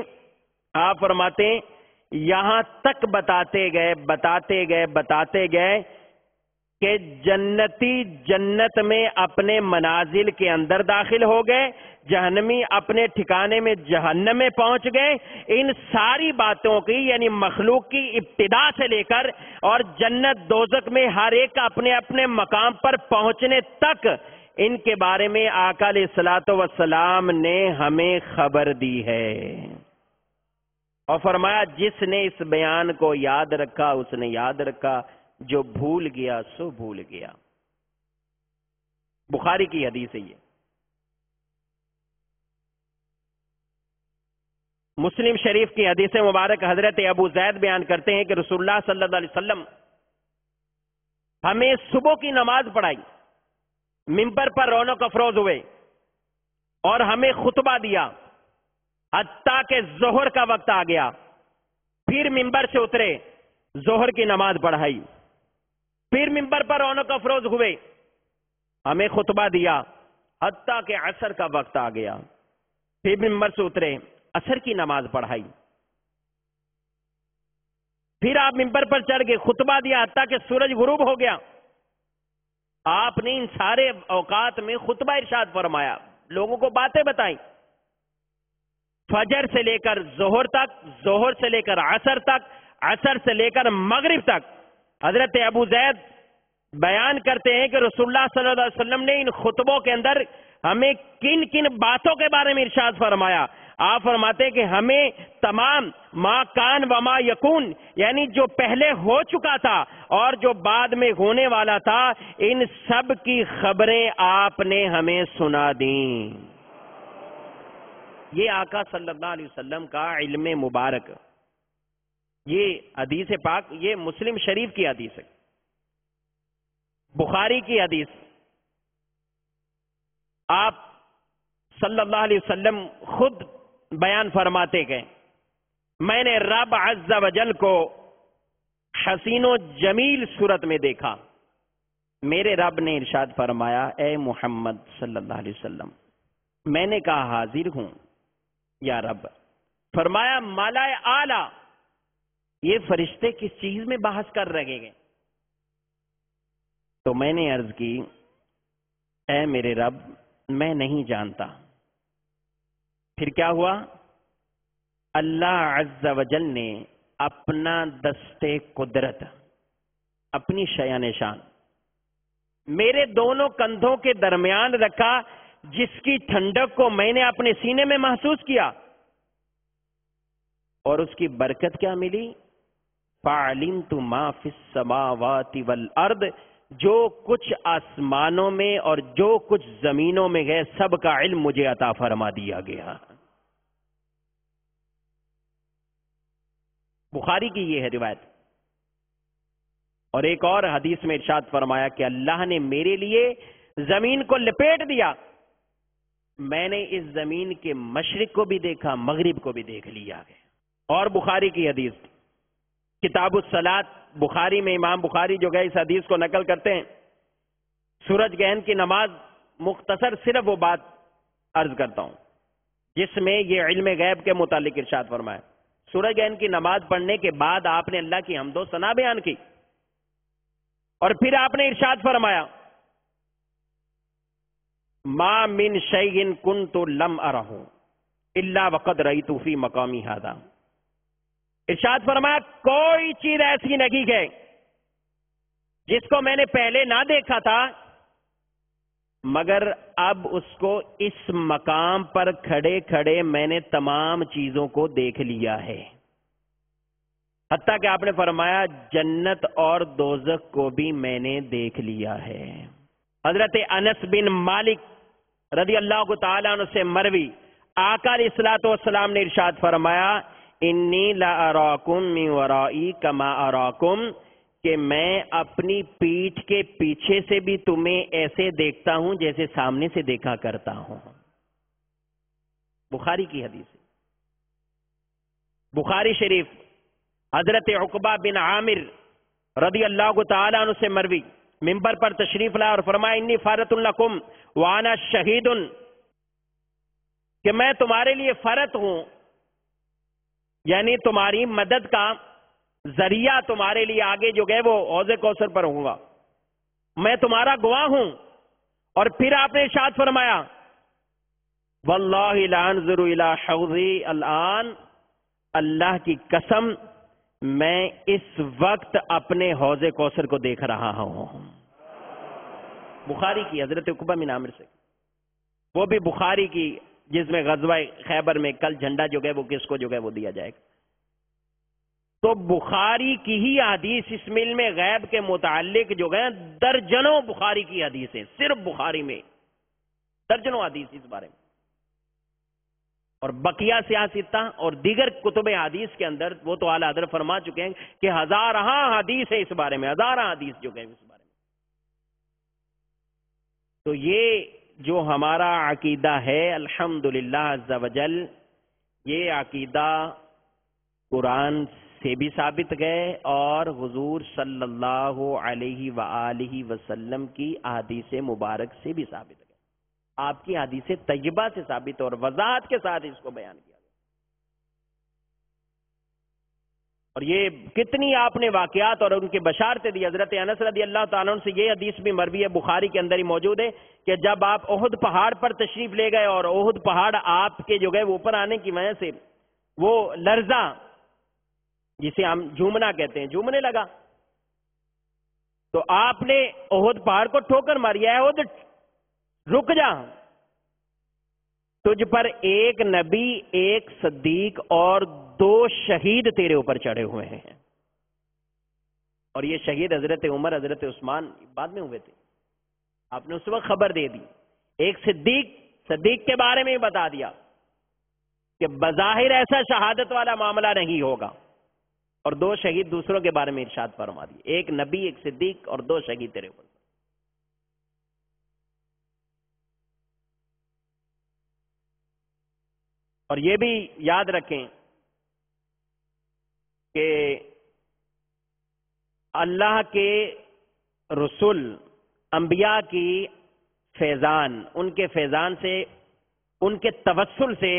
آپ فرماتے ہیں یہاں تک بتاتے گئے کہ جنتی جنت میں اپنے منازل کے اندر داخل ہو گئے، جہنمی اپنے ٹھکانے میں جہنم میں پہنچ گئے. ان ساری باتوں کی، یعنی مخلوق کی ابتدا سے لے کر اور جنت دوزخ میں ہر ایک اپنے اپنے مقام پر پہنچنے تک، ان کے بارے میں آقا علیہ الصلوۃ والسلام نے ہمیں خبر دی ہے. اور فرمایا جس نے اس بیان کو یاد رکھا اس نے یاد رکھا، جو بھول گیا سو بھول گیا. بخاری کی حدیث ہے یہ. مسلم شریف کی حدیث مبارک حضرت ابو زید بیان کرتے ہیں کہ رسول اللہ صلی اللہ علیہ وسلم ہمیں صبح کی نماز پڑھائی، منبر پر رونق افروز ہوئے اور ہمیں خطبہ دیا حتیٰ کہ ظہر کا وقت آ گیا. پھر منبر سے اترے، ظہر کی نماز پڑھائی، پھر منبر پر رونق افروز ہوئے، ہمیں خطبہ دیا حتیٰ کہ عصر کا وقت آ گیا. پھر منبر سے اترے، عصر کی نماز پڑھائی، پھر آپ منبر پر چڑھ گئے، خطبہ دیا حتیٰ کہ سورج غروب ہو گیا. آپ نے ان سارے اوقات میں خطبہ ارشاد فرمایا، لوگوں کو باتیں بتائیں، فجر سے لے کر ظہر تک، ظہر سے لے کر عصر تک، عصر سے لے کر مغرب تک. حضرت ابو زید بیان کرتے ہیں کہ رسول اللہ صلی اللہ علیہ وسلم نے ان خطبوں کے اندر ہمیں کن کن باتوں کے بارے میں ارشاد فرمایا. آپ فرماتے ہیں کہ ہمیں تمام ما کان وما یکون، یعنی جو پہلے ہو چکا تھا اور جو بعد میں ہونے والا تھا، ان سب کی خبریں آپ نے ہمیں سنا دیں. یہ آقا صلی اللہ علیہ وسلم کا علم مبارک، یہ حدیث پاک، یہ مسلم شریف کی حدیث ہے، بخاری کی حدیث. آپ صلی اللہ علیہ وسلم خود بیان فرماتے گئے میں نے رب عز و جل کو حسین و جمیل صورت میں دیکھا. میرے رب نے ارشاد فرمایا اے محمد صلی اللہ علیہ وسلم. میں نے کہا حاضر ہوں یا رب. فرمایا مالائے اعلی، یہ فرشتے کس چیز میں بحث کر رہے ہیں؟ تو میں نے عرض کی اے میرے رب میں نہیں جانتا. پھر کیا ہوا؟ اللہ عز و جل نے اپنا دستے قدرت اپنی شایان شان میرے دونوں کندھوں کے درمیان رکھا، جس کی ٹھنڈک کو میں نے اپنے سینے میں محسوس کیا، اور اس کی برکت کیا ملی؟ فَعَلِمْتُ مَا فِي السَّمَاوَاتِ وَالْأَرْضِ، جو کچھ آسمانوں میں اور جو کچھ زمینوں میں ہے سب کا علم مجھے عطا فرما دیا گیا۔ بخاری کی یہ ہے روایت۔ اور ایک اور حدیث میں ارشاد فرمایا کہ اللہ نے میرے لیے زمین کو لپیٹ دیا، میں نے اس زمین کے مشرق کو بھی دیکھا، مغرب کو بھی دیکھ لیا ہے۔ اور بخاری کی حدیث کتاب الصلاۃ، بخاری میں امام بخاری جو گئے اس حدیث کو نقل کرتے ہیں، سورج گہن کی نماز، مختصر صرف وہ بات عرض کرتا ہوں جس میں یہ علم غیب کے متعلق ارشاد فرمایا۔ سورج گہن کی نماز پڑھنے کے بعد آپ نے اللہ کی حمد و ثنا بیان کی، اور پھر آپ نے ارشاد فرمایا ما من شیء کنت لم ارہ الا وقد رأیت فی مقامی ھذا، ارشاد فرمایا کوئی چیز ایسی نہیں ہے جس کو میں نے پہلے نہ دیکھا تھا مگر اب اس کو اس مقام پر کھڑے کھڑے میں نے تمام چیزوں کو دیکھ لیا ہے، حتیٰ کہ آپ نے فرمایا جنت اور دوزخ کو بھی میں نے دیکھ لیا ہے۔ حضرت انس بن مالک رضی اللہ تعالیٰ عنہ سے مروی، آقا علیہ الصلوۃ والسلام نے ارشاد فرمایا انی لا اراکم من ورائی کما اراکم، کہ میں اپنی پیٹھ کے پیچھے سے بھی تمہیں ایسے دیکھتا ہوں جیسے سامنے سے دیکھا کرتا ہوں۔ بخاری کی حدیث ہے۔ بخاری شریف حضرت عقبہ بن عامر رضی اللہ تعالیٰ عنہ سے مروی، منبر پر تشریف لائے اور فرمایا انی فارۃ لکم وانا شہید، کہ میں تمہارے لیے فرت ہوں، یعنی تمہاری مدد کا ذریعہ تمہارے لیے آگے جو گئے وہ حوض کوثر پر ہوں گا، میں تمہارا گواہ ہوں۔ اور پھر آپ نے ارشاد فرمایا واللہ لا انظر الی حوضی الان، اللہ کی قسم میں اس وقت اپنے حوض کوثر کو دیکھ رہا ہوں۔ بخاری کی حضرت عقبہ بن عامر سے، وہ بھی بخاری کی جس میں غزوہ خیبر میں کل جھنڈا جو گئے وہ کس کو جو گئے وہ دیا جائے گا۔ تو بخاری کی ہی حدیث اس علم غیب کے متعلق جو گئے درجنوں بخاری کی حدیثیں، صرف بخاری میں درجنوں حدیث اس بارے میں، اور بقیہ سیاستہ اور دیگر کتب حدیث کے اندر وہ تو اعلیٰ حضرت فرما چکے ہیں کہ ہزارہ حدیث ہے اس بارے میں، ہزارہ حدیث جو گئے اس بارے میں۔ تو یہ جو ہمارا عقیدہ ہے الحمدللہ عز وجل، یہ عقیدہ قرآن سے بھی ثابت گئے اور حضور صلی اللہ علیہ وآلہ وسلم کی احادیث مبارک سے بھی ثابت گئے، آپ کی حدیث طیبہ سے ثابت اور وضاحت کے ساتھ اس کو بیان کیا گیا۔ اور یہ کتنی آپ نے واقعات اور ان کی بشارتیں دی۔ حضرت انس رضی اللہ تعالیٰ عنہ سے یہ حدیث بھی مروی ہے، بخاری کے اندر ہی موجود ہے، کہ جب آپ احد پہاڑ پر تشریف لے گئے اور احد پہاڑ آپ کے جو گئے وہ اوپر آنے کی وجہ سے وہ لرزہ، جسے ہم جھومنا کہتے ہیں، جھومنے لگا، تو آپ نے احد پہاڑ کو ٹھوکر ماری، اے احد رک جا، تجھ پر ایک نبی، ایک صدیق اور 2 شہید تیرے اوپر چڑھے ہوئے ہیں۔ اور یہ شہید حضرت عمر، حضرت عثمان بعد میں ہوئے تھے، آپ نے اس وقت خبر دے دی۔ ایک صدیق کے بارے میں بتا دیا کہ بظاہر ایسا شہادت والا معاملہ نہیں ہوگا، اور 2 شہید دوسروں کے بارے میں ارشاد فرما دی، ایک نبی، ایک صدیق اور 2 شہید تیرے اوپر۔ اور یہ بھی یاد رکھیں کہ اللہ کے رسول انبیاء کی فیضان، ان کے فیضان سے، ان کے توسل سے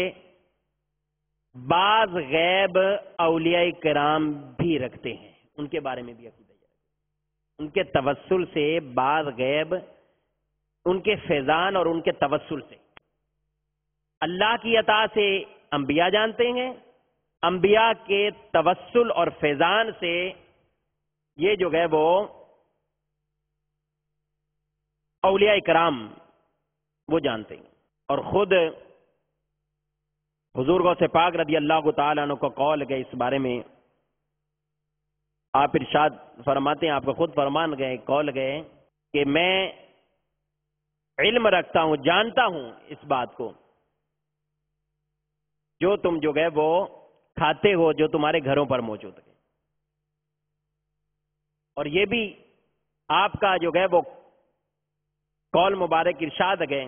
بعض غیب اولیاء کرام بھی رکھتے ہیں، ان کے بارے میں بھی عقیدہ ہے، ان کے توسل سے بعض غیب، ان کے فیضان اور ان کے توسل سے اللہ کی عطا سے انبیاء جانتے ہیں، انبیاء کے توسل اور فیضان سے یہ جو ہے وہ اولیاء کرام وہ جانتے ہیں. اور خود حضور غوث پاک رضی اللہ تعالیٰ عنہ کو قول گئے اس بارے میں. آپ ارشاد فرماتے ہیں, آپ کو خود فرمان گئے, قول گئے کہ میں علم رکھتا ہوں, جانتا ہوں اس بات کو جو تم جو گئے وہ کھاتے ہو, جو تمہارے گھروں پر موجود ہے. اور یہ بھی آپ کا جو گئے وہ قول مبارک ارشاد گئے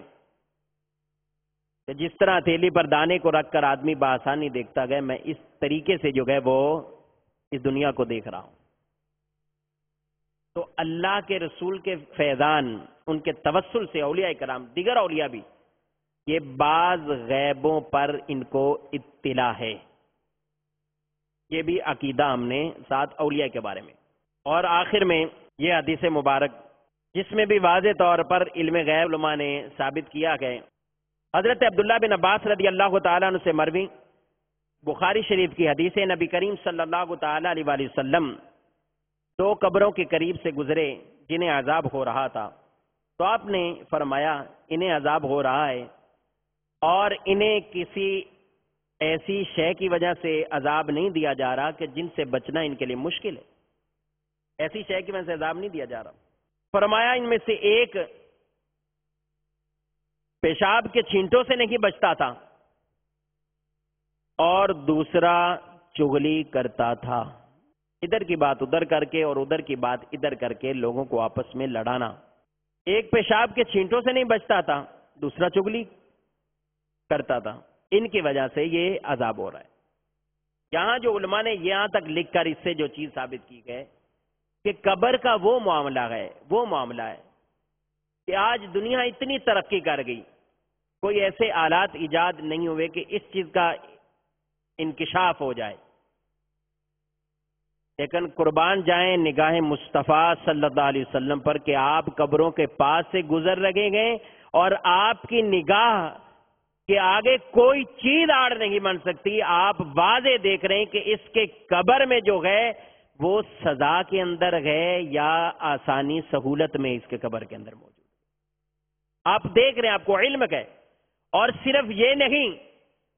کہ جس طرح ہتھیلی پر دانے کو رکھ کر آدمی بآسانی دیکھتا گئے, میں اس طریقے سے جو گئے وہ اس دنیا کو دیکھ رہا ہوں. تو اللہ کے رسول کے فیضان, ان کے توسل سے اولیاء کرام, دیگر اولیاء بھی, یہ بعض غیبوں پر ان کو اطلاع ہے. یہ بھی عقیدہ ہم نے ساتھ اولیاء کے بارے میں. اور آخر میں یہ حدیث مبارک جس میں بھی واضح طور پر علم غیب علماء نے ثابت کیا گئے. حضرت عبداللہ بن عباس رضی اللہ تعالیٰ عنہ سے مروی بخاری شریف کی حدیث, نبی کریم صلی اللہ تعالیٰ علیہ وآلہ وسلم 2 قبروں کے قریب سے گزرے جنہیں عذاب ہو رہا تھا. تو آپ نے فرمایا انہیں عذاب ہو رہا ہے اور انہیں کسی ایسی شے کی وجہ سے عذاب نہیں دیا جا رہا کہ جن سے بچنا ان کے لیے مشکل ہے. ایسی شے کی وجہ سے عذاب نہیں دیا جا رہا. فرمایا ان میں سے ایک پیشاب کے چھینٹوں سے نہیں بچتا تھا اور دوسرا چغلی کرتا تھا. ادھر کی بات ادھر کر کے اور ادھر کی بات ادھر کر کے لوگوں کو آپس میں لڑانا. ایک پیشاب کے چھینٹوں سے نہیں بچتا تھا, دوسرا چغلی کرتا تھا. ان کی وجہ سے یہ عذاب ہو رہا ہے. یہاں جو علماء نے یہاں تک لکھ کر اس سے جو چیز ثابت کی گئے کہ قبر کا وہ معاملہ ہے کہ آج دنیا اتنی ترقی کر گئی, کوئی ایسے آلات ایجاد نہیں ہوئے کہ اس چیز کا انکشاف ہو جائے. لیکن قربان جائیں نگاہ مصطفیٰ صلی اللہ علیہ وسلم پر کہ آپ قبروں کے پاس سے گزر لگے گئے اور آپ کی نگاہ کے آگے کوئی چیز آڑ نہیں بن سکتی. آپ واضح دیکھ رہے ہیں کہ اس کے قبر میں جو ہے وہ سزا کے اندر ہے یا آسانی سہولت میں اس کے قبر کے اندر موجود. آپ دیکھ رہے ہیں, آپ کو علم ہے. اور صرف یہ نہیں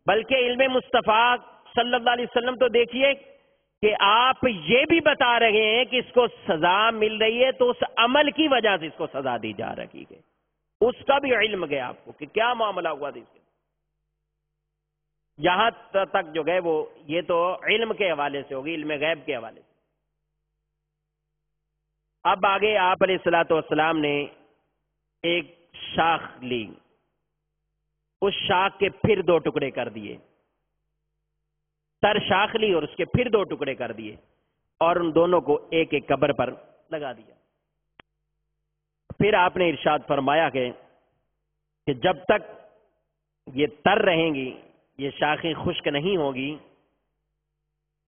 بلکہ علم مصطفیٰ صلی اللہ علیہ وسلم تو دیکھیے کہ آپ یہ بھی بتا رہے ہیں کہ اس کو سزا مل رہی ہے تو اس عمل کی وجہ سے اس کو سزا دی جا رہی ہے. اس کا بھی علم گیا آپ کو کہ کیا معاملہ ہوا تھا اس کے. یہاں تک جو گئے وہ یہ تو علم کے حوالے سے ہوگی, علم غیب کے حوالے سے. اب آگے آپ علیہ الصلوۃ والسلام نے ایک شاخ لی, اس شاخ کے پھر 2 ٹکڑے کر دیے. تر شاخ لی اور اس کے پھر 2 ٹکڑے کر دیے اور ان دونوں کو ایک ایک قبر پر لگا دیا. پھر آپ نے ارشاد فرمایا کہ جب تک یہ تر رہیں گی, یہ شاخیں خشک نہیں ہوگی,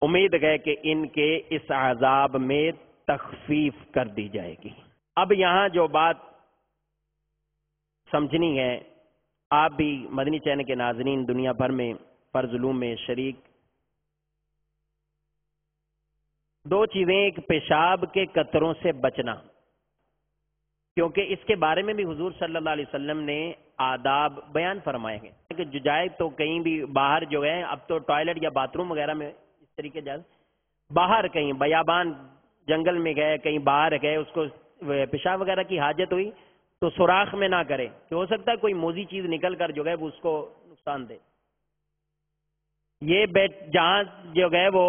امید ہے کہ ان کے اس عذاب میں تخفیف کر دی جائے گی. اب یہاں جو بات سمجھنی ہے, آپ بھی مدنی چینل کے ناظرین دنیا بھر میں فرض علوم میں شریک, 2 چیزیں, ایک پیشاب کے قطروں سے بچنا, کیونکہ اس کے بارے میں بھی حضور صلی اللہ علیہ وسلم نے آداب بیان فرمائے ہیں کہ جو جائے تو کہیں بھی باہر جو ہے, اب تو ٹوائلٹ یا باتھ روم وغیرہ میں اس طریقے جائے, باہر کہیں بیابان جنگل میں گئے, کہیں باہر گئے, اس کو پیشاب وغیرہ کی حاجت ہوئی تو سوراخ میں نہ کرے کہ ہو سکتا ہے کوئی موذی چیز نکل کر جو ہے وہ اس کو نقصان دے. یہ جہاں جو ہے وہ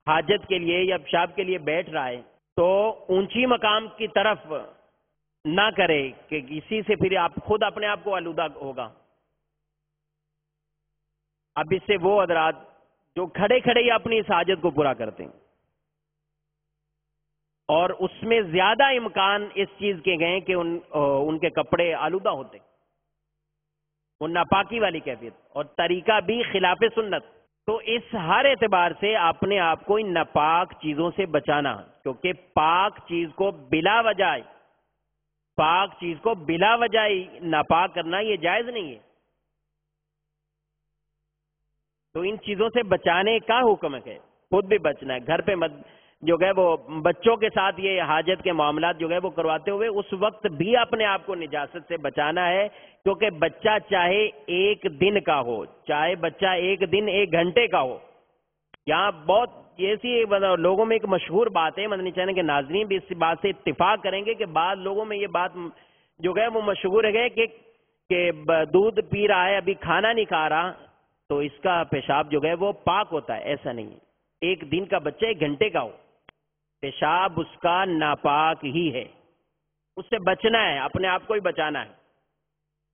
حاجت کے لیے یا پیشاب کے لیے بیٹھ رہا ہے تو اونچی مقام کی طرف نہ کرے کہ اسی سے پھر آپ خود اپنے آپ کو آلودہ ہوگا. اب اس سے وہ حضرات جو کھڑے کھڑے ہی اپنی اس حاجت کو پورا کرتے ہیں اور اس میں زیادہ امکان اس چیز کے گئے کہ ان کے کپڑے آلودہ ہوتے, وہ ناپاکی والی کیفیت اور طریقہ بھی خلاف سنت. تو اس ہر اعتبار سے اپنے آپ کو ان ناپاک چیزوں سے بچانا, کیونکہ پاک چیز کو بلا وجہ ناپاک کرنا یہ جائز نہیں ہے. تو ان چیزوں سے بچانے کا حکم ہے, خود بھی بچنا ہے, گھر پہ جو ہے وہ بچوں کے ساتھ یہ حاجت کے معاملات جو ہے وہ کرواتے ہوئے اس وقت بھی اپنے آپ کو نجاست سے بچانا ہے، کیونکہ بچہ چاہے ایک دن کا ہو، چاہے بچہ ایک دن 1 گھنٹے کا ہو. یہاں بہت ایسی لوگوں میں ایک مشہور بات ہے، مدنی چینل کے ناظرین بھی اس بات سے اتفاق کریں گے کہ بعض لوگوں میں یہ بات جو ہے وہ مشہور ہے کہ دودھ پی رہا ہے، ابھی کھانا نہیں کھا رہا تو اس کا پیشاب جو ہے وہ پاک ہوتا ہے. ایسا نہیں ہے. ایک دن کا بچہ 1 گھنٹے کا ہو، پیشاب اس کا ناپاک ہی ہے، اس سے بچنا ہے، اپنے آپ کو ہی بچانا ہے،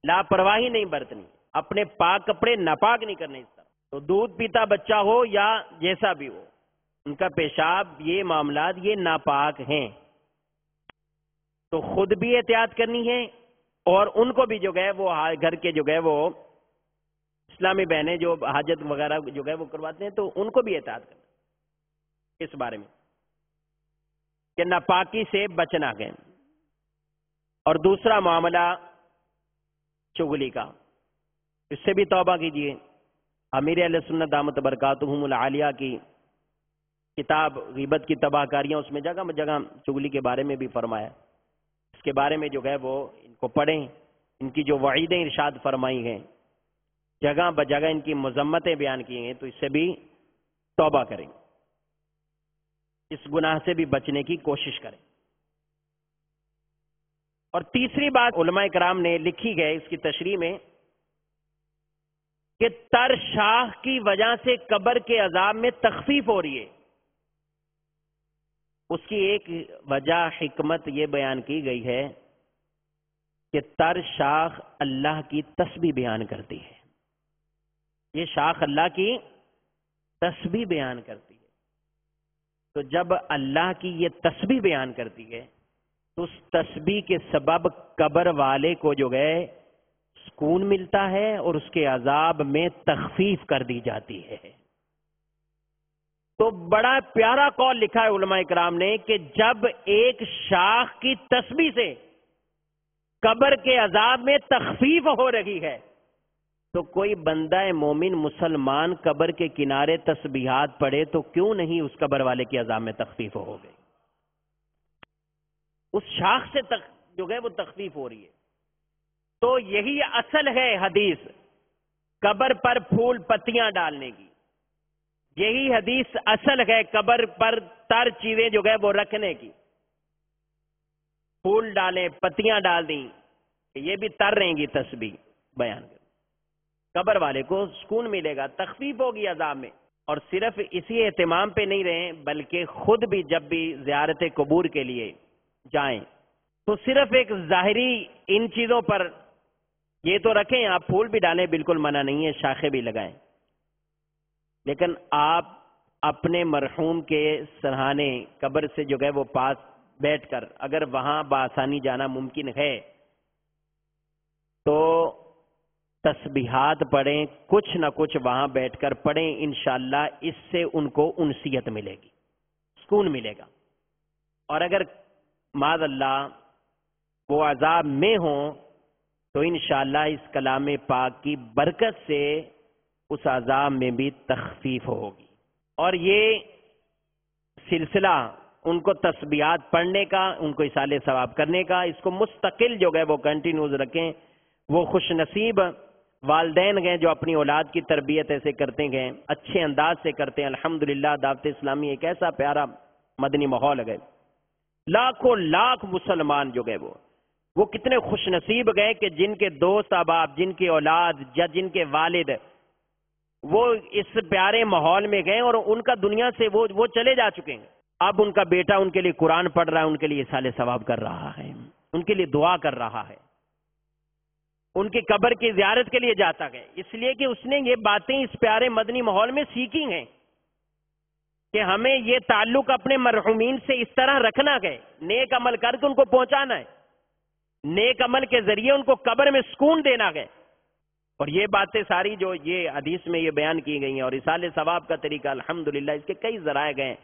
لاپرواہی نہیں برتنی، اپنے پاک کپڑے ناپاک نہیں کرنے. اس طرح تو دودھ پیتا بچہ ہو یا جیسا بھی ہو، ان کا پیشاب یہ معاملات یہ ناپاک ہیں، تو خود بھی احتیاط کرنی ہے اور ان کو بھی جو ہے وہ گھر کے جو ہے وہ اسلامی بہنیں جو حاجت وغیرہ جو ہے وہ کرواتے ہیں تو ان کو بھی احتیاط کرنا اس بارے میں کہ ناپاکی سے بچنا ہے. اور دوسرا معاملہ چغلی کا، اس سے بھی توبہ کیجیے. امیر اہل سنت دامت برکاتہم العالیہ کی کتاب غیبت کی تباہ کاریاں، اس میں جگہ جگہ چغلی کے بارے میں بھی فرمایا. اس کے بارے میں جو ہے وہ ان کو پڑھیں، ان کی جو وعیدیں ارشاد فرمائی ہیں، جگہ بجگہ ان کی مذمتیں بیان کی ہیں، تو اس سے بھی توبہ کریں، اس گناہ سے بھی بچنے کی کوشش کریں. اور تیسری بات علماء کرام نے لکھی گئی اس کی تشریح میں کہ تر شاخ کی وجہ سے قبر کے عذاب میں تخفیف ہو رہی ہے. اس کی ایک وجہ حکمت یہ بیان کی گئی ہے کہ تر شاخ اللہ کی تسبیح بیان کرتی ہے. یہ شاخ اللہ کی تسبیح بیان کرتی ہے، تو جب اللہ کی یہ تسبیح بیان کرتی ہے تو اس تسبیح کے سبب قبر والے کو جو ہے سکون ملتا ہے اور اس کے عذاب میں تخفیف کر دی جاتی ہے. تو بڑا پیارا قول لکھا ہے علماء کرام نے کہ جب ایک شاخ کی تسبیح سے قبر کے عذاب میں تخفیف ہو رہی ہے تو کوئی بندہ مومن مسلمان قبر کے کنارے تسبیحات پڑھے تو کیوں نہیں اس قبر والے کے عذاب میں تخفیف ہو گئی. اس شاخ سے جو ہے وہ تخفیف ہو رہی ہے. تو یہی اصل ہے حدیث قبر پر پھول پتیاں ڈالنے کی. یہی حدیث اصل ہے قبر پر تر چیزیں جو ہے وہ رکھنے کی. پھول ڈالیں، پتیاں ڈال دیں، یہ بھی تر رہیں گی تسبیح بیان کر. قبر والے کو سکون ملے گا، تخفیف ہوگی عذاب میں. اور صرف اسی اہتمام پہ نہیں رہیں بلکہ خود بھی جب بھی زیارت قبور کے لیے جائیں تو صرف ایک ظاہری ان چیزوں پر یہ تو رکھیں، آپ پھول بھی ڈالیں بالکل منع نہیں ہے، شاخیں بھی لگائیں، لیکن آپ اپنے مرحوم کے سرہانے قبر سے جو ہے وہ پاس بیٹھ کر اگر وہاں بآسانی جانا ممکن ہے تو تسبیحات پڑھیں، کچھ نہ کچھ وہاں بیٹھ کر پڑھیں. انشاءاللہ اس سے ان کو انسیت ملے گی، سکون ملے گا. اور اگر معاذ اللہ وہ عذاب میں ہوں تو انشاءاللہ اس کلام پاک کی برکت سے اس عذاب میں بھی تخفیف ہوگی. اور یہ سلسلہ ان کو تسبیحات پڑھنے کا، ان کو اصالہ ثواب کرنے کا، اس کو مستقل جو ہے وہ کنٹینیوز رکھیں. وہ خوش نصیب والدین گئے جو اپنی اولاد کی تربیت ایسے کرتے گئے، اچھے انداز سے کرتے ہیں. الحمدللہ دعوت اسلامی ایک ایسا پیارا مدنی ماحول ہے. لاکھوں لاکھ مسلمان جو گئے وہ کتنے خوش نصیب گئے کہ جن کے دوست احباب، جن کی اولاد یا جن کے والد وہ اس پیارے ماحول میں گئے اور ان کا دنیا سے وہ چلے جا چکے ہیں. اب ان کا بیٹا ان کے لیے قرآن پڑھ رہا ہے، ان کے لیے اصالہ ثواب کر رہا ہے، ان کے لیے دعا کر رہا ہے، ان کی قبر کی زیارت کے لیے جاتا ہے، اس لیے کہ اس نے یہ باتیں اس پیارے مدنی ماحول میں سیکھی ہیں کہ ہمیں یہ تعلق اپنے مرحومین سے اس طرح رکھنا ہے، نیک عمل کر کے ان کو پہنچانا ہے، نیک عمل کے ذریعے ان کو قبر میں سکون دینا ہے. اور یہ باتیں ساری جو یہ حدیث میں یہ بیان کی گئی ہیں اور اصالہ ثواب کا طریقہ الحمدللہ اس کے کئی ذرائع گئے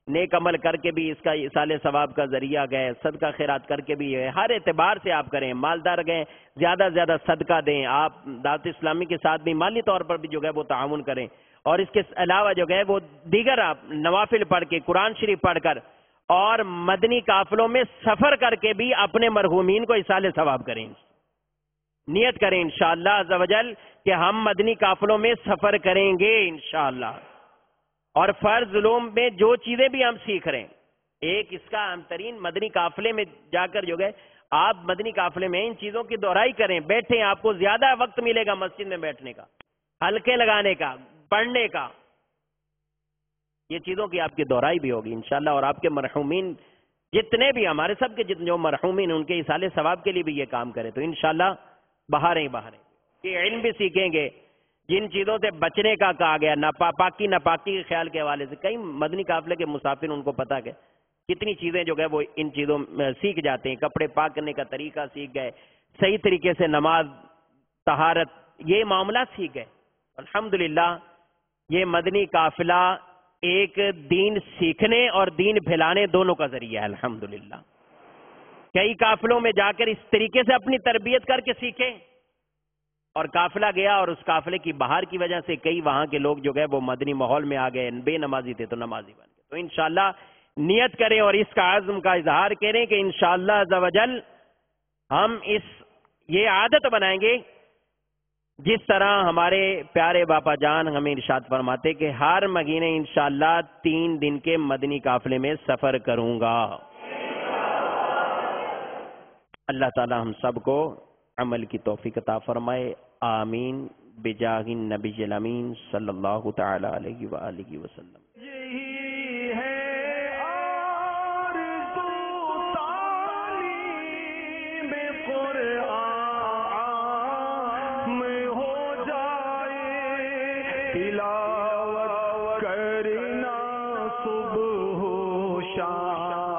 نیک عمل کر کے بھی اس کا ایصال ثواب کا ذریعہ گئے، صدقہ خیرات کر کے بھی ہے، ہر اعتبار سے آپ کریں، مالدار گئے زیادہ سے زیادہ صدقہ دیں، آپ دعوت اسلامی کے ساتھ بھی مالی طور پر بھی جو ہے وہ تعاون کریں، اور اس کے علاوہ جو ہے وہ دیگر آپ نوافل پڑھ کے، قرآن شریف پڑھ کر اور مدنی قافلوں میں سفر کر کے بھی اپنے مرحومین کو ایصال ثواب کریں، نیت کریں انشاءاللہ عز و جل کہ ہم مدنی قافلوں میں سفر کریں گے انشاءاللہ، اور فرض علوم میں جو چیزیں بھی ہم سیکھ رہے ہیں، ایک اس کا اہم ترین مدنی قافلے میں جا کر جو ہے آپ مدنی قافلے میں ان چیزوں کی دہرائی کریں، بیٹھیں، آپ کو زیادہ وقت ملے گا مسجد میں بیٹھنے کا، حلقے لگانے کا، پڑھنے کا، یہ چیزوں کی آپ کی دہرائی بھی ہوگی انشاءاللہ، اور آپ کے مرحومین جتنے بھی ہمارے سب کے جو مرحومین ان کے ایصال ثواب کے لیے بھی یہ کام کرے، تو انشاءاللہ باہر یہ علم بھی سیکھیں گے، جن چیزوں سے بچنے کا کہا گیا، ناپاکی کے خیال کے حوالے سے کئی مدنی قافلے کے مسافر ان کو پتا کہ کتنی چیزیں جو ہے وہ ان چیزوں میں سیکھ جاتے ہیں، کپڑے پاک کرنے کا طریقہ سیکھ گئے، صحیح طریقے سے نماز، طہارت، یہ معاملات سیکھ گئے۔ الحمدللہ یہ مدنی قافلہ ایک دین سیکھنے اور دین پھیلانے دونوں کا ذریعہ ہے الحمدللہ۔ کئی قافلوں میں جا کر اس طریقے سے اپنی تربیت کر کے سیکھیں، اور قافلہ گیا اور اس قافلے کی بہار کی وجہ سے کئی وہاں کے لوگ جو گئے وہ مدنی ماحول میں آ گئے، بے نمازی تھے تو نمازی بن گئے۔ تو انشاءاللہ نیت کریں اور اس کا عزم کا اظہار کریں کہ انشاءاللہ عز و جل ہم یہ عادت بنائیں گے، جس طرح ہمارے پیارے باپا جان ہمیں ارشاد فرماتے کہ ہر مہینے انشاءاللہ 3 دن کے مدنی قافلے میں سفر کروں گا۔ اللہ تعالی ہم سب کو عمل کی توفیق عطا فرمائے، آمین، بجاہ النبی الامین صلی اللہ تعالی علیہ وآلہ وسلم۔ یہی ہے آرزو تعلیم قرآن میں ہو جائے، تلاوت کرنا صبح و شام۔